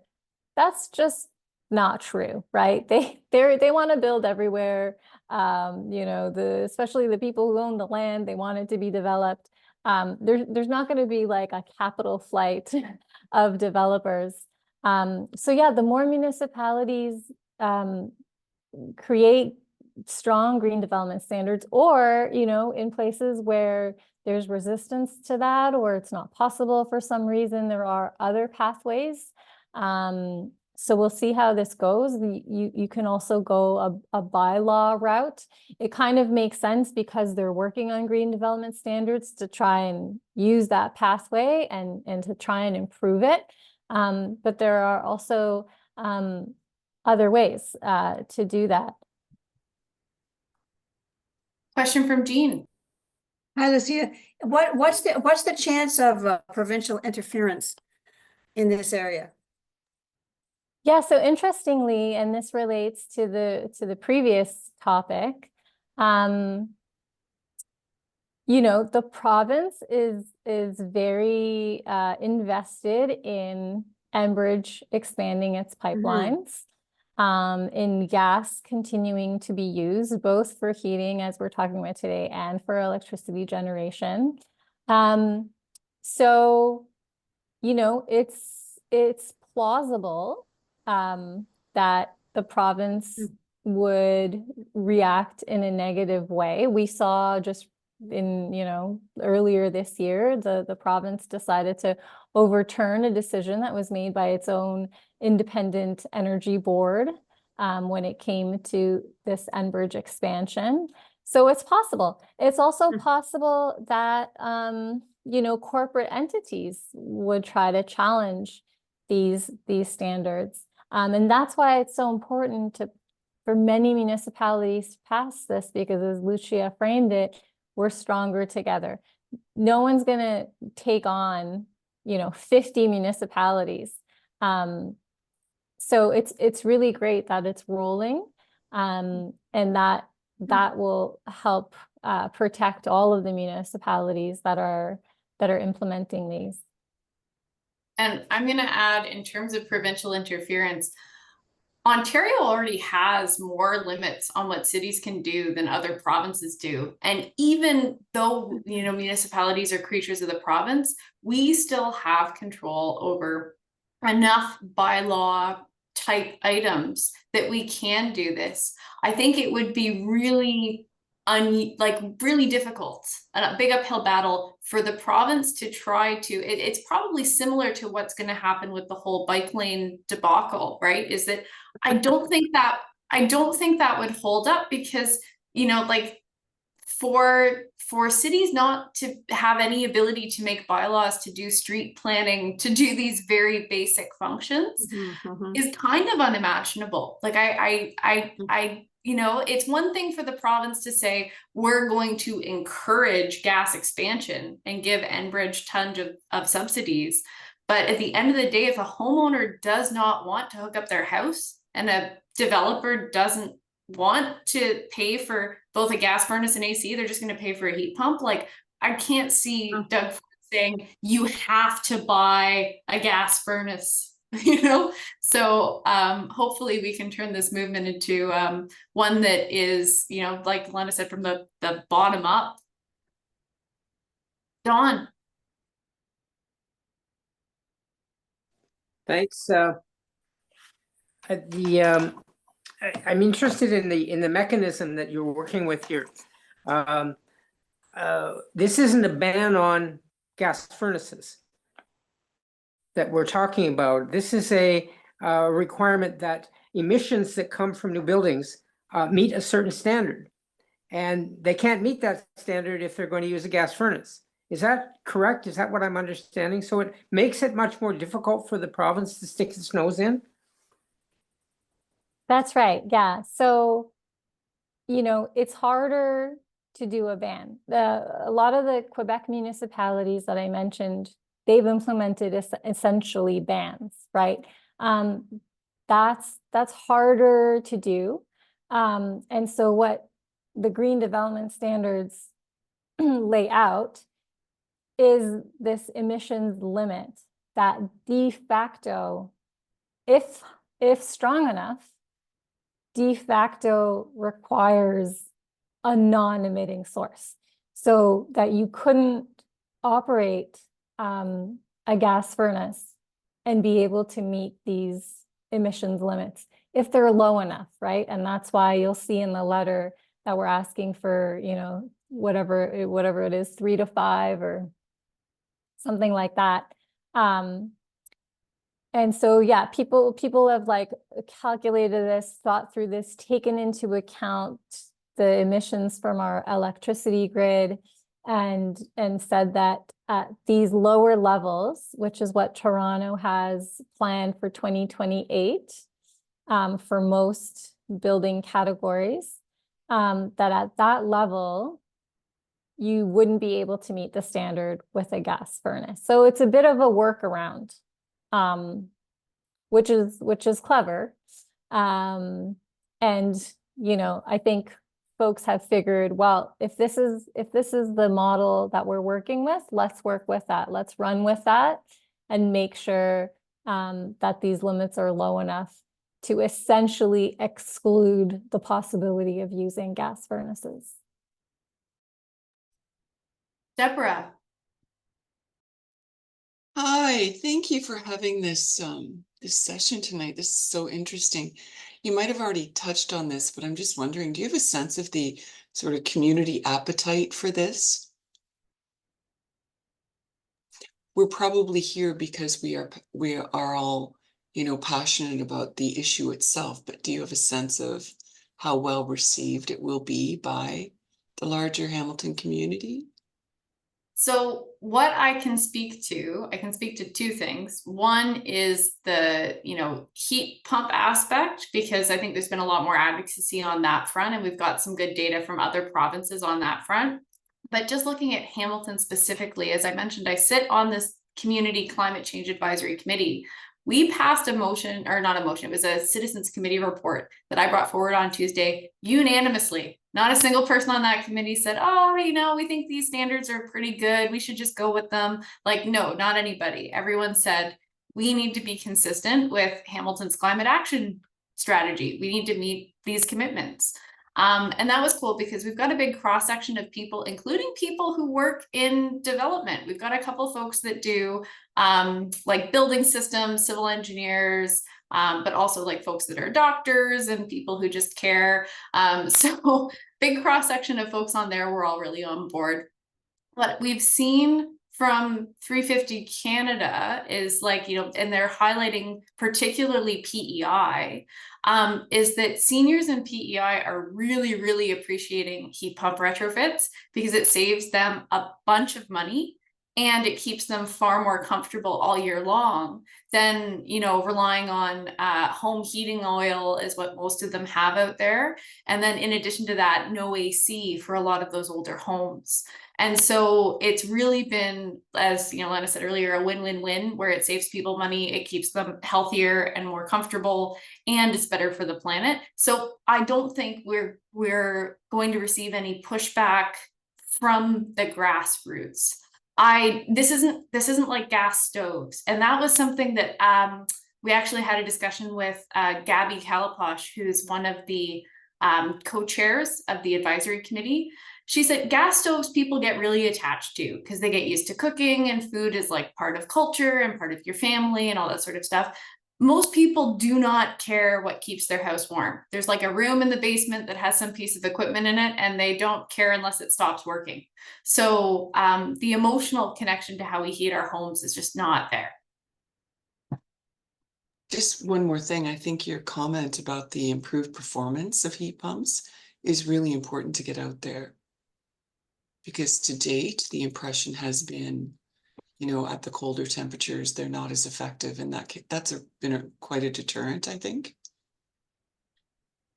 that's just not true, right? They want to build everywhere. You know, especially the people who own the land, they want it to be developed. There's not going to be like a capital flight of developers. So yeah, the more municipalities create strong green development standards, or, you know, in places where there's resistance to that, or it's not possible for some reason, there are other pathways. So we'll see how this goes. You can also go a bylaw route. It kind of makes sense because they're working on green development standards to try and use that pathway and to try and improve it. But there are also other ways to do that.
Question from Jean.
Hi, Lucia. What's the chance of provincial interference in this area?
Yeah, so interestingly, and this relates to the previous topic, you know, the province is very invested in Enbridge expanding its pipelines, in gas continuing to be used both for heating, as we're talking about today, and for electricity generation. So, you know, it's plausible that the province would react in a negative way. We saw just in, you know, earlier this year, the province decided to overturn a decision that was made by its own independent energy board when it came to this Enbridge expansion. So it's possible. It's also possible that, you know, corporate entities would try to challenge these standards. And that's why it's so important for many municipalities to pass this, because as Lucia framed it, we're stronger together. No one's going to take on, you know, 50 municipalities. So it's really great that it's rolling, and that will help protect all of the municipalities that are implementing these. And I'm going to add, in terms of provincial interference,
Ontario already has more limits on what cities can do than other provinces do. And even though, you know, municipalities are creatures of the province, we still have control over enough bylaw type items that we can do this. I think it would be really really difficult and a big uphill battle for the province to try to, it's probably similar to what's going to happen with the whole bike lane debacle, right? Is that I don't think that would hold up, because, you know, like for cities not to have any ability to make bylaws, to do street planning, to do these very basic functions is kind of unimaginable. Like I you know, it's one thing for the province to say, we're going to encourage gas expansion and give Enbridge tons of subsidies. But at the end of the day, if a homeowner does not want to hook up their house and a developer doesn't want to pay for both a gas furnace and AC, they're just going to pay for a heat pump. Like, I can't see Doug saying you have to buy a gas furnace. You know, so hopefully we can turn this movement into one that is, you know, like Lana said, from the bottom up. Dawn.
Thanks. I'm interested in the mechanism that you're working with here. This isn't a ban on gas furnaces that we're talking about. This is a requirement that emissions that come from new buildings meet a certain standard, and they can't meet that standard if they're going to use a gas furnace. Is that correct? Is that what I'm understanding? So it makes it much more difficult for the province to stick its nose in?
That's right. Yeah. So, you know, it's harder to do a ban. A lot of the Quebec municipalities that I mentioned, they've implemented essentially bans, right? That's harder to do. And so what the Green Development Standards lay out is this emissions limit that de facto, if strong enough, de facto requires a non-emitting source, so that you couldn't operate a gas furnace and be able to meet these emissions limits if they're low enough, right? And that's why you'll see in the letter that we're asking for, you know, whatever it is, 3 to 5 or something like that. And so, yeah, people have like calculated this, thought through this, taken into account the emissions from our electricity grid, and said that at these lower levels, which is what Toronto has planned for 2028 for most building categories, that at that level, you wouldn't be able to meet the standard with a gas furnace. So it's a bit of a workaround, which is clever. And, you know, I think folks have figured, well, if this is the model that we're working with, let's work with that. Let's run with that and make sure that these limits are low enough to essentially exclude the possibility of using gas furnaces.
Deborah.
Hi, thank you for having this this session tonight. This is so interesting. You might have already touched on this, but I'm just wondering, do you have a sense of the sort of community appetite for this? We're probably here because we are all, you know, passionate about the issue itself, but do you have a sense of how well received it will be by the larger Hamilton community?
So what I can speak to two things. One is the, you know, heat pump aspect, because I think there's been a lot more advocacy on that front, and we've got some good data from other provinces on that front. But just looking at Hamilton specifically, as I mentioned, I sit on this Community Climate Change Advisory Committee. We passed a motion, or not a motion, it was a citizens committee report that I brought forward on Tuesday unanimously. Not a single person on that committee said, oh, you know, we think these standards are pretty good, we should just go with them. Like, no, not anybody. Everyone said, we need to be consistent with Hamilton's climate action strategy. We need to meet these commitments. And that was cool because we've got a big cross section of people, including people who work in development. We've got a couple folks that do like building systems, civil engineers, but also like folks that are doctors and people who just care. So big cross section of folks on there. We're all really on board. What we've seen from 350 Canada is like, you know, and they're highlighting particularly PEI, is that seniors in PEI are really, really appreciating heat pump retrofits because it saves them a bunch of money and it keeps them far more comfortable all year long than, you know, relying on home heating oil is what most of them have out there. And then in addition to that, no AC for a lot of those older homes. And so it's really been, as you know, Lana said earlier, a win-win-win where it saves people money, it keeps them healthier and more comfortable, and it's better for the planet. So I don't think we're going to receive any pushback from the grassroots. This isn't like gas stoves, and that was something that we actually had a discussion with Gabby Kalaposh, who's one of the co-chairs of the advisory committee. She said gas stoves people get really attached to because they get used to cooking and food is like part of culture and part of your family and all that sort of stuff. Most people do not care what keeps their house warm. There's like a room in the basement that has some piece of equipment in it and they don't care unless it stops working. So the emotional connection to how we heat our homes is just not there.
Just one more thing. I think your comment about the improved performance of heat pumps is really important to get out there. Because to date, the impression has been, you know, at the colder temperatures, they're not as effective, and that's been quite a deterrent, I think.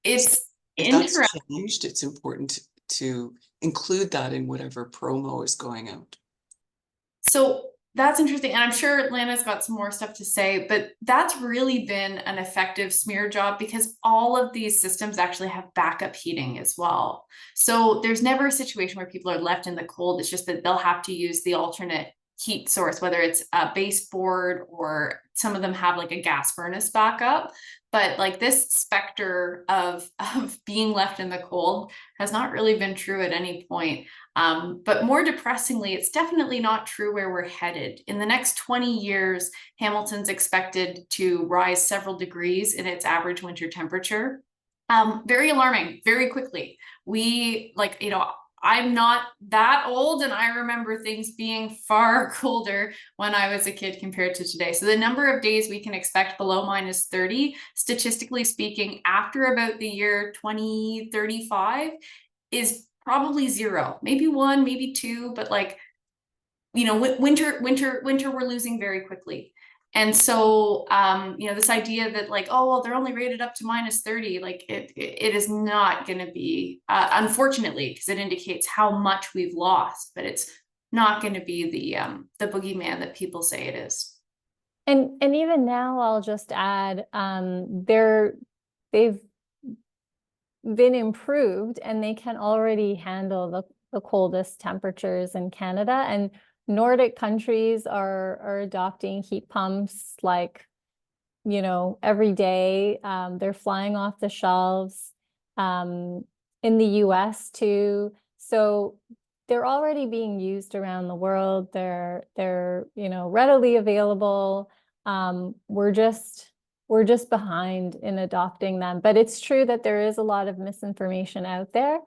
It's
If
interesting.
that's changed, it's important to include that in whatever promo is going out.
So that's interesting. And I'm sure Lana's got some more stuff to say, but that's really been an effective smear job because all of these systems actually have backup heating as well. So there's never a situation where people are left in the cold. It's just that they'll have to use the alternate heat source, whether it's a baseboard or some of them have like a gas furnace backup. But like this specter of being left in the cold has not really been true at any point. But more depressingly, it's definitely not true where we're headed. In the next 20 years, Hamilton's expected to rise several degrees in its average winter temperature. Very alarming, very quickly. We like, you know, I'm not that old and I remember things being far colder when I was a kid compared to today. So the number of days we can expect below -30, statistically speaking, after about the year 2035 is probably 0, maybe 1, maybe 2, but like, you know, winter, we're losing very quickly. And so, you know, this idea that like, oh, well, they're only rated up to -30, like it is not going to be, unfortunately, because it indicates how much we've lost, but it's not going to be the boogeyman that people say it is.
And even now, I'll just add, they've been improved and they can already handle the coldest temperatures in Canada, and Nordic countries are adopting heat pumps like, you know, every day. They're flying off the shelves in the US too. So they're already being used around the world. They're you know, readily available. We're just behind in adopting them. But it's true that there is a lot of misinformation out there.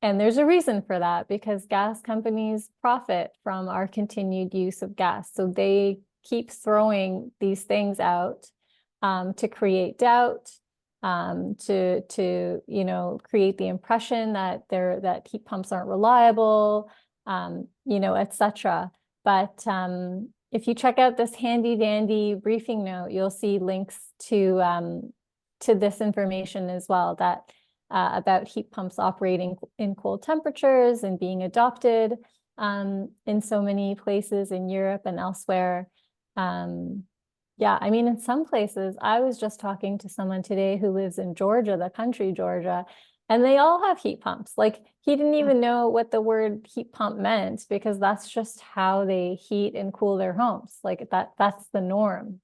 And there's a reason for that, because gas companies profit from our continued use of gas. So they keep throwing these things out to create doubt, to you know, create the impression that heat pumps aren't reliable, you know, etc. But if you check out this handy dandy briefing note, you'll see links to this information as well, that about heat pumps operating in cold temperatures and being adopted in so many places in Europe and elsewhere. Yeah, I mean, in some places, I was just talking to someone today who lives in Georgia, the country Georgia, and they all have heat pumps. Like, he didn't even know what the word heat pump meant, because that's just how they heat and cool their homes. Like that's the norm.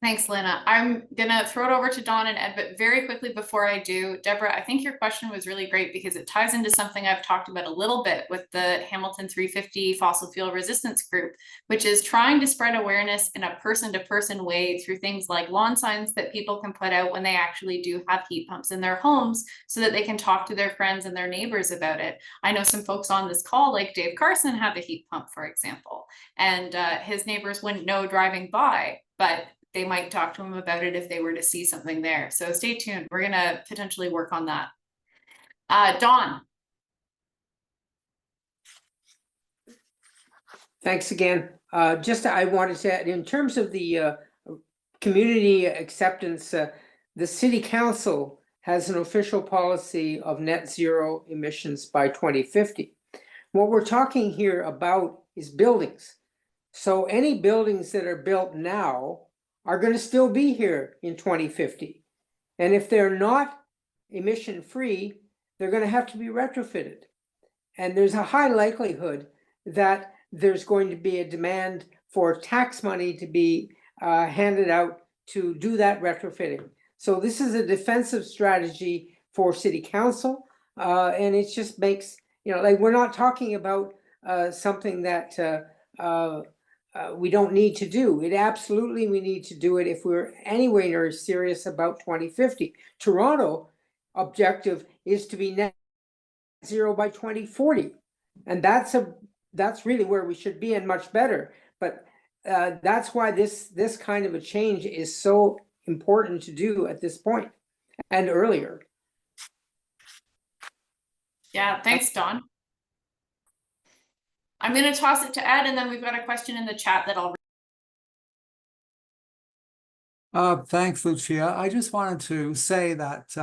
Thanks, Lana. I'm gonna throw it over to Dawn and Ed, but very quickly before I do, Deborah, I think your question was really great because it ties into something I've talked about a little bit with the Hamilton 350 Fossil Fuel Resistance Group, which is trying to spread awareness in a person-to-person way through things like lawn signs that people can put out when they actually do have heat pumps in their homes so that they can talk to their friends and their neighbors about it. I know some folks on this call, like Dave Carson, have a heat pump, for example, and his neighbors wouldn't know driving by, but they might talk to him about it if they were to see something there. So stay tuned. We're going to potentially work on that. Dawn.
Thanks again. I wanted to add, in terms of the community acceptance, the city council has an official policy of net zero emissions by 2050. What we're talking here about is buildings. So any buildings that are built now are going to still be here in 2050. And if they're not emission free, they're going to have to be retrofitted. And there's a high likelihood that there's going to be a demand for tax money to be handed out to do that retrofitting. So this is a defensive strategy for city council. And it just makes, like, we're not talking about something that we don't need to do. We need to do it if we're anywhere serious about 2050. Toronto objective is to be net zero by 2040. And that's really where we should be and much better. But that's why this kind of a change is so important to do at this point and earlier.
Yeah, thanks, Dawn. I'm going to toss it to Ed, and then we've got a question in the chat that I'll.
Thanks, Lucia. I just wanted to say that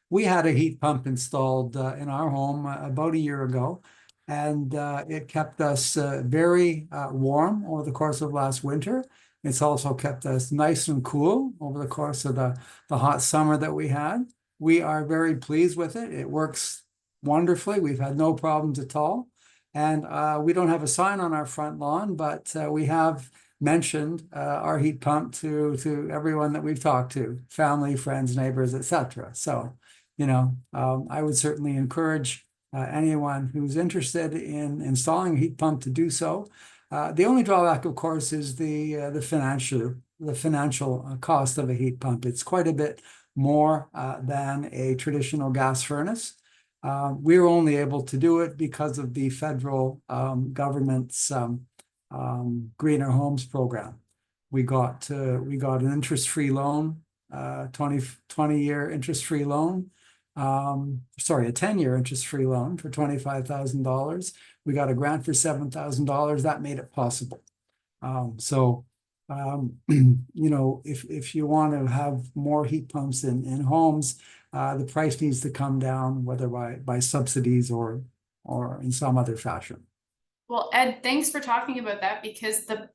we had a heat pump installed in our home about a year ago, and it kept us very warm over the course of last winter. It's also kept us nice and cool over the course of the hot summer that we had. We are very pleased with it. It works wonderfully. We've had no problems at all. And we don't have a sign on our front lawn, but we have mentioned our heat pump to everyone that we've talked to, family, friends, neighbors, etc. So, I would certainly encourage anyone who's interested in installing a heat pump to do so. The only drawback, of course, is the financial cost of a heat pump. It's quite a bit more than a traditional gas furnace. We were only able to do it because of the federal government's Greener Homes program. We got an interest-free loan, 20-year interest-free loan. Sorry, a 10-year interest-free loan for $25,000. We got a grant for $7,000. That made it possible. If you want to have more heat pumps in homes, the price needs to come down, whether by subsidies or in some other fashion.
Well, Ed, thanks for talking about that, because the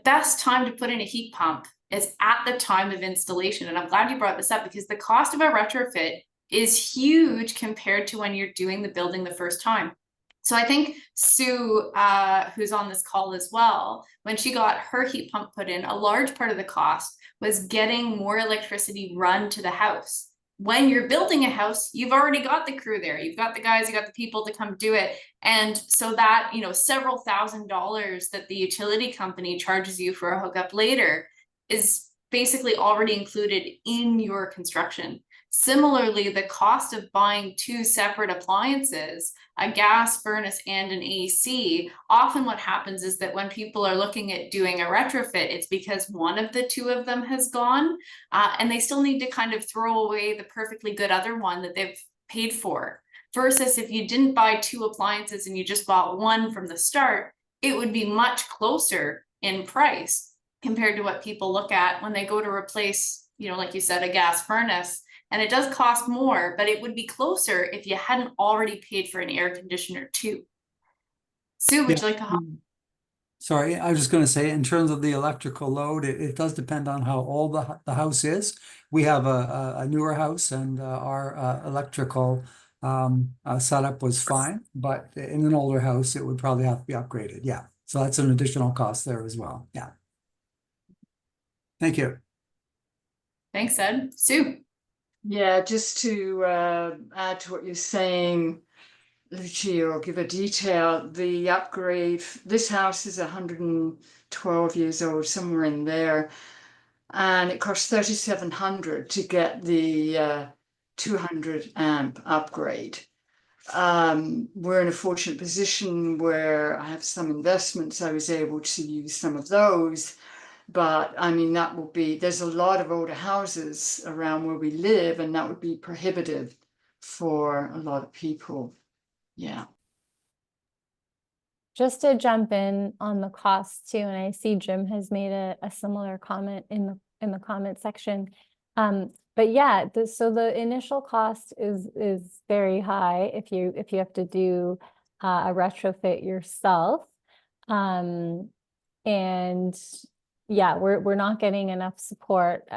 best time to put in a heat pump is at the time of installation. And I'm glad you brought this up, because the cost of a retrofit is huge compared to when you're doing the building the first time. So I think Sue, who's on this call as well, when she got her heat pump put in, a large part of the cost was getting more electricity run to the house. When you're building a house, you've already got the crew there. You've got the guys, you got the people to come do it. And so that, several $1,000s that the utility company charges you for a hookup later is basically already included in your construction. Similarly, the cost of buying two separate appliances, a gas furnace and an AC, often what happens is that when people are looking at doing a retrofit, it's because one of the two of them has gone, and they still need to kind of throw away the perfectly good other one that they've paid for. Versus if you didn't buy two appliances and you just bought one from the start, it would be much closer in price compared to what people look at when they go to replace, like you said, a gas furnace. And it does cost more, but it would be closer if you hadn't already paid for an air conditioner too. Sue, would you like to hop?
Sorry, I was just going to say, in terms of the electrical load, it does depend on how old the house is. We have a newer house, and our electrical setup was fine, but in an older house, it would probably have to be upgraded. Yeah, so that's an additional cost there as well. Yeah. Thank you.
Thanks, Ed. Sue?
Yeah, just to add to what you're saying, Lucia, or give a detail, the upgrade, this house is 112 years old, somewhere in there, and it costs 3,700 to get the 200 amp upgrade. We're in a fortunate position where I have some investments. I was able to use some of those. But I mean, that will be, there's a lot of older houses around where we live, and that would be prohibitive for a lot of people. Yeah.
Just to jump in on the cost too, and I see Jim has made a similar comment in the comment section. But yeah, so the initial cost is very high if you have to do a retrofit yourself. And yeah, we're not getting enough support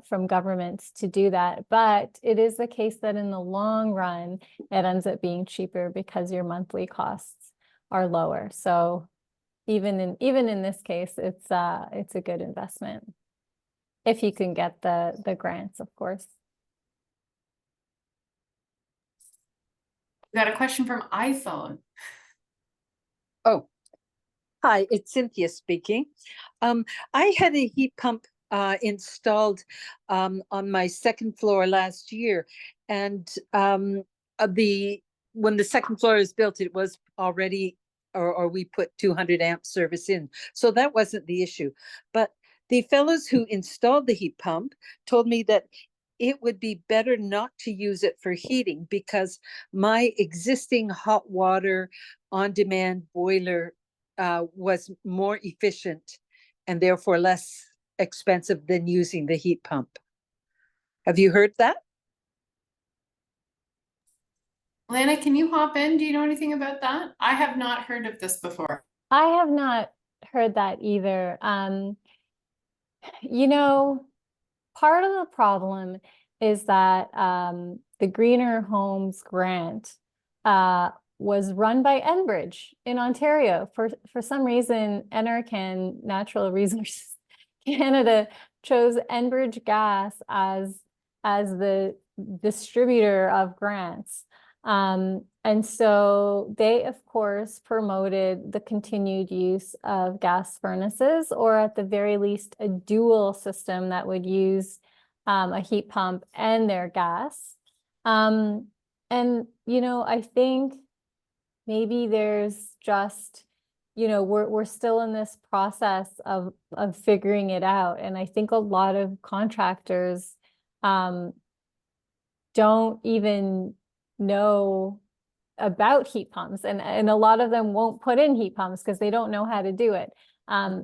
from governments to do that. But it is the case that in the long run, it ends up being cheaper because your monthly costs are lower. So even in this case, it's a good investment if you can get the grants, of course.
We got a question from iPhone.
Oh, hi, it's Cynthia speaking. I had a heat pump installed on my second floor last year, and when the second floor was built, it was already, or we put 200 amp service in, so that wasn't the issue. But the fellows who installed the heat pump told me that it would be better not to use it for heating because my existing hot water on-demand boiler was more efficient and therefore less expensive than using the heat pump. Have you heard that?
Lana, can you hop in? Do you know anything about that? I have not heard of this before.
I have not heard that either. You know, part of the problem is that the Greener Homes grant was run by Enbridge in Ontario. For some reason, NRCan, Natural Resources Canada, chose Enbridge Gas as the distributor of grants. And so they, of course, promoted the continued use of gas furnaces, or at the very least, a dual system that would use a heat pump and their gas. And, you know, I think maybe there's just, you know, we're still in this process of figuring it out. And I think a lot of contractors don't even know about heat pumps, and a lot of them won't put in heat pumps because they don't know how to do it.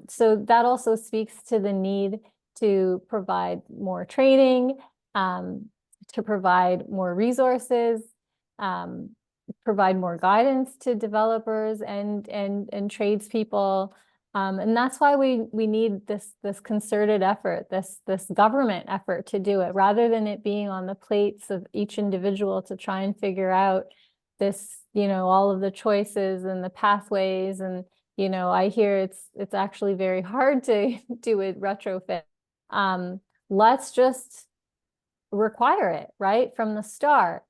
So that also speaks to the need to provide more training, to provide more resources, provide more guidance to developers and tradespeople. And that's why we need this concerted effort, this government effort to do it, rather than it being on the plates of each individual to try and figure out this, you know, all of the choices and the pathways. And, you know, I hear it's actually very hard to do a retrofit. Let's just require it right from the start.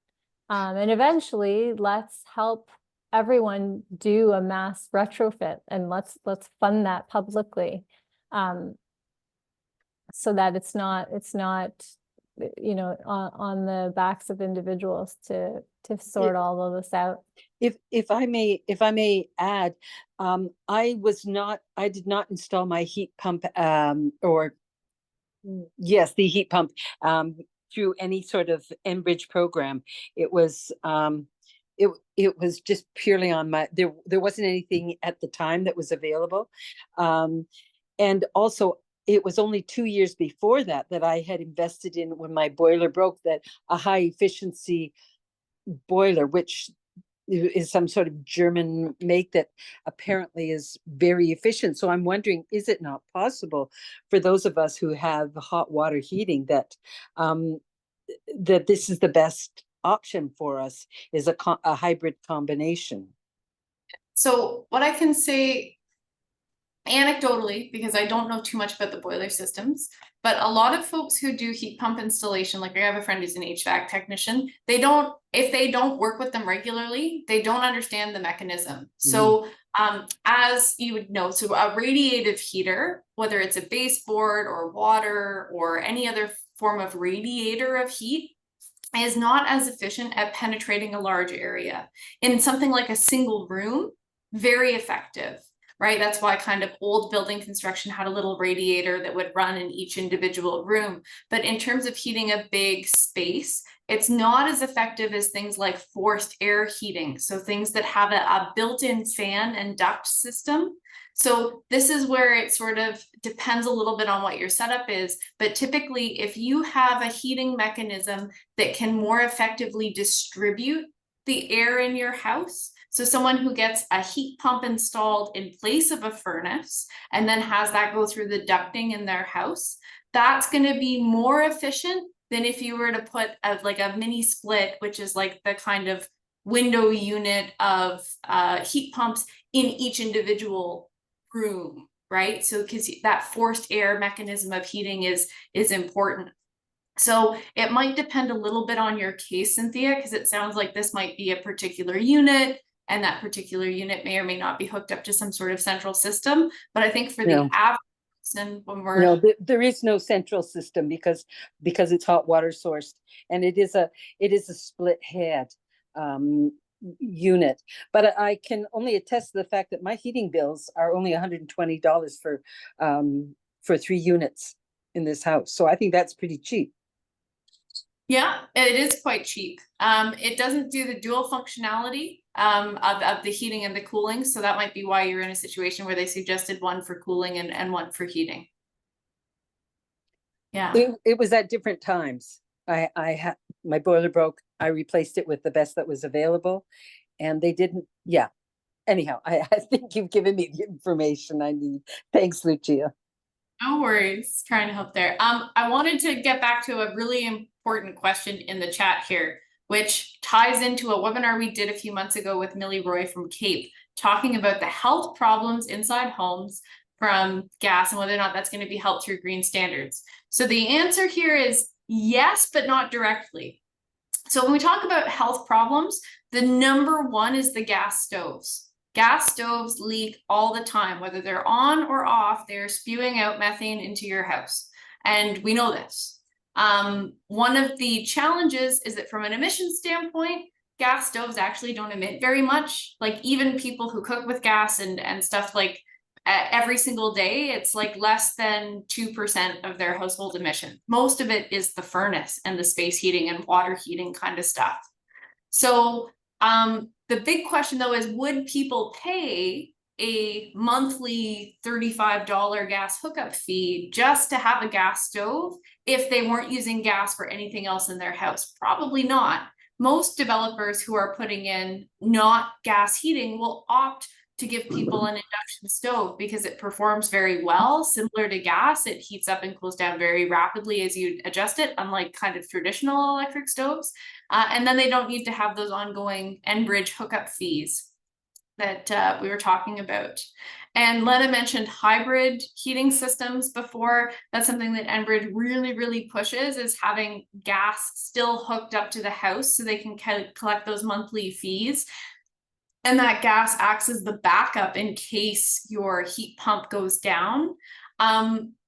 And eventually let's help everyone do a mass retrofit, and let's fund that publicly, so that it's not you know on the backs of individuals to sort all of this out.
If I may add, I did not install my heat pump the heat pump through any sort of Enbridge program. It was it was just purely on my, there wasn't anything at the time that was available. And also it was only 2 years before that I had invested in, when my boiler broke, that a high efficiency boiler, which is some sort of German make that apparently is very efficient. So I'm wondering, is it not possible for those of us who have hot water heating that that this is the best option for us, is a hybrid combination?
So what I can say anecdotally, because I don't know too much about the boiler systems, But a lot of folks who do heat pump installation, like I have a friend who's an HVAC technician, if they don't work with them regularly, they don't understand the mechanism. So as you would know, so a radiative heater, whether it's a baseboard or water or any other form of radiator of heat, is not as efficient at penetrating a large area. In something like a single room, very effective, right? That's why kind of old building construction had a little radiator that would run in each individual room. But in terms of heating a big space, it's not as effective as things like forced air heating. So things that have a built-in fan and duct system. So this is where it sort of depends a little bit on what your setup is, but typically if you have a heating mechanism that can more effectively distribute the air in your house, so someone who gets a heat pump installed in place of a furnace and then has that go through the ducting in their house, that's going to be more efficient than if you were to put like a mini split, which is like the kind of window unit of heat pumps in each individual room, right? So because that forced air mechanism of heating is important. So it might depend a little bit on your case, Cynthia, because it sounds like this might be a particular unit, and that particular unit may or may not be hooked up to some sort of central system. But I think for the average person, when we're
there is no central system because it's hot water sourced, and it is a split head unit. But I can only attest to the fact that my heating bills are only $120 for 3 units in this house. So I think that's pretty cheap.
Yeah, it is quite cheap. It doesn't do the dual functionality of the heating and the cooling. So that might be why you're in a situation where they suggested one for cooling and one for heating. Yeah.
It was at different times. I had my boiler broke. I replaced it with the best that was available, and they didn't. Yeah. Anyhow, I think you've given me the information I need. Thanks, Lucia.
No worries. Trying to help there. I wanted to get back to a really important question in the chat here, which ties into a webinar we did a few months ago with Millie Roy from CAPE, talking about the health problems inside homes from gas and whether or not that's going to be helped through green standards. So the answer here is yes, but not directly. So when we talk about health problems, the number one is the gas stoves. Gas stoves leak all the time, whether they're on or off, they're spewing out methane into your house. And we know this. One of the challenges is that from an emission standpoint, gas stoves actually don't emit very much. Like even people who cook with gas and stuff like every single day, it's like less than 2% of their household emission. Most of it is the furnace and the space heating and water heating kind of stuff. So the big question though is, would people pay a monthly $35 gas hookup fee just to have a gas stove if they weren't using gas for anything else in their house? Probably not. Most developers who are putting in not gas heating will opt to give people an induction stove because it performs very well. Similar to gas, it heats up and cools down very rapidly as you adjust it, unlike kind of traditional electric stoves. And then they don't need to have those ongoing Enbridge hookup fees that we were talking about. And Lena mentioned hybrid heating systems before. That's something that Enbridge really, really pushes, is having gas still hooked up to the house so they can collect those monthly fees. And that gas acts as the backup in case your heat pump goes down.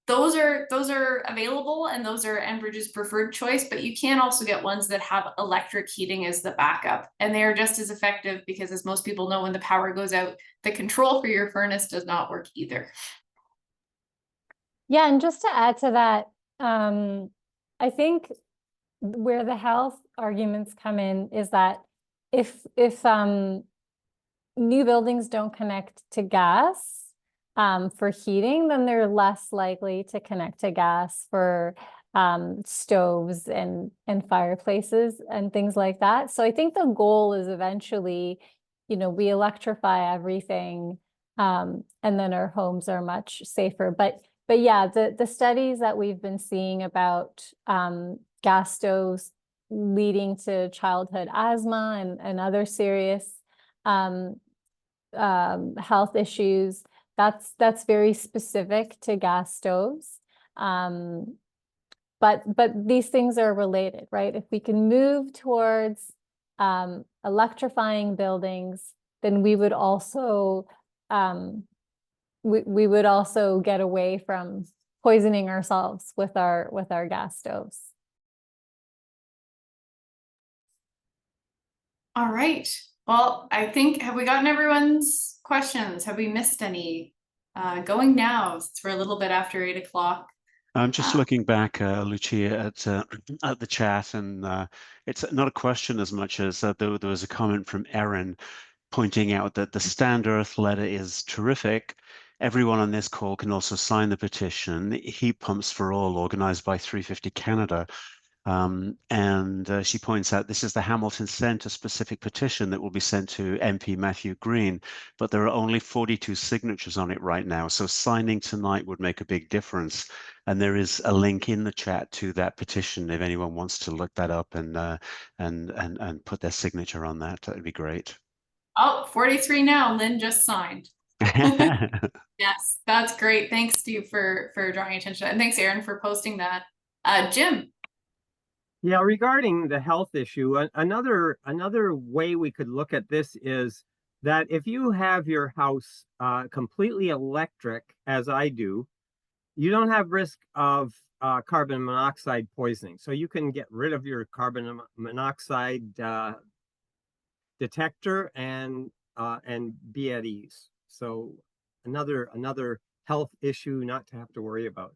Those are available, and those are Enbridge's preferred choice, but you can also get ones that have electric heating as the backup, and they are just as effective because, as most people know, when the power goes out, the control for your furnace does not work either.
Yeah, and just to add to that, I think where the health arguments come in is that if new buildings don't connect to gas for heating, then they're less likely to connect to gas for stoves and fireplaces and things like that. So I think the goal is eventually, we electrify everything, and then our homes are much safer. But yeah, the studies that we've been seeing about gas stoves leading to childhood asthma and other serious health issues, that's very specific to gas stoves. but these things are related, right? If we can move towards electrifying buildings, then we would also we would also get away from poisoning ourselves with our gas stoves.
All right. Well, I think, have we gotten everyone's questions? Have we missed any? Going now, since we're a little bit after 8 o'clock.
I'm just looking back, Lucia, at the chat, and it's not a question as much as there was a comment from Erin pointing out that the Stand Earth letter is terrific. Everyone on this call can also sign the petition, Heat Pumps for All, organized by 350 Canada. And she points out this is the Hamilton Centre specific petition that will be sent to MP Matthew Green, but there are only 42 signatures on it right now. So signing tonight would make a big difference. And there is a link in the chat to that petition if anyone wants to look that up and put their signature on that. That'd be great.
Oh, 43 now. Lynn just signed. Yes, that's great. Thanks, Steve, for drawing attention, and thanks, Erin, for posting that. Jim.
Yeah, regarding the health issue, another way we could look at this is that if you have your house completely electric, as I do, you don't have risk of carbon monoxide poisoning. So you can get rid of your carbon monoxide detector and be at ease. So another health issue not to have to worry about.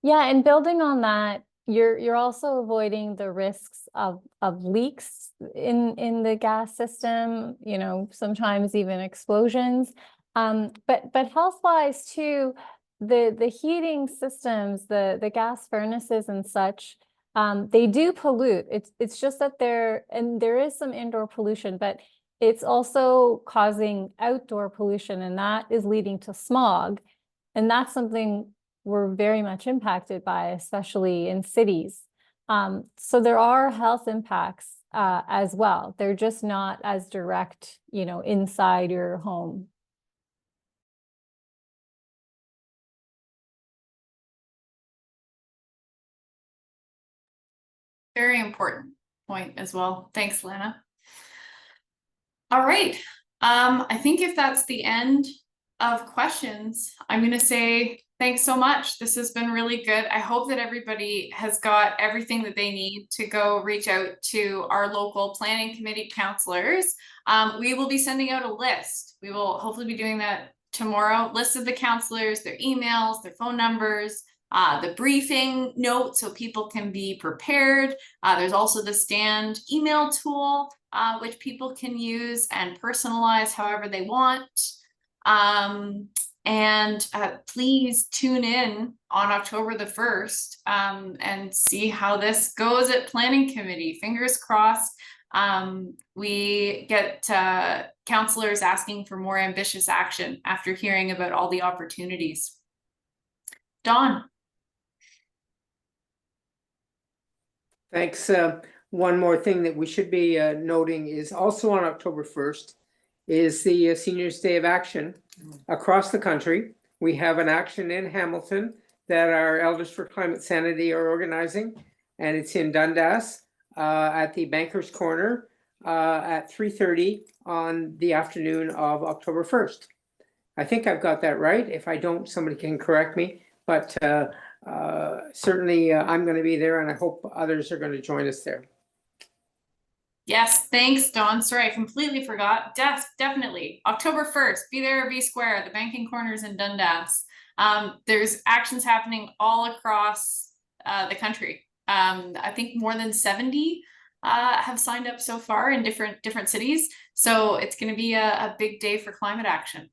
Yeah, and building on that, you're also avoiding the risks of leaks in the gas system, you know, sometimes even explosions. But health-wise too, the heating systems, the gas furnaces and such, they do pollute. It's just that there is some indoor pollution, but it's also causing outdoor pollution, and that is leading to smog. And that's something we're very much impacted by, especially in cities. So there are health impacts as well. They're just not as direct, you know, inside your home.
Very important point as well. Thanks, Lana. All right. I think if that's the end of questions, I'm going to say thanks so much. This has been really good. I hope that everybody has got everything that they need to go reach out to our local planning committee counselors. We will be sending out a list. We will hopefully be doing that tomorrow. List of the counselors, their emails, their phone numbers, the briefing note so people can be prepared. There's also the Stand email tool, which people can use and personalize however they want. And please tune in on October the 1st and see how this goes at Planning Committee. Fingers crossed. We get counselors asking for more ambitious action after hearing about all the opportunities. Dawn.
Thanks. One more thing that we should be noting is also on October 1st is the Seniors Day of Action across the country. We have an action in Hamilton that our Elders for Climate Sanity are organizing, and it's in Dundas at the Bankers Corner at 3:30 on the afternoon of October 1st. I think I've got that right. If I don't, somebody can correct me, but certainly I'm going to be there, and I hope others are going to join us there.
Yes, thanks, Dawn. Sorry, I completely forgot. Definitely. October 1st, be there or be square, the Banking Corners in Dundas. There's actions happening all across the country. I think more than 70 have signed up so far in different cities. So it's going to be a big day for climate action.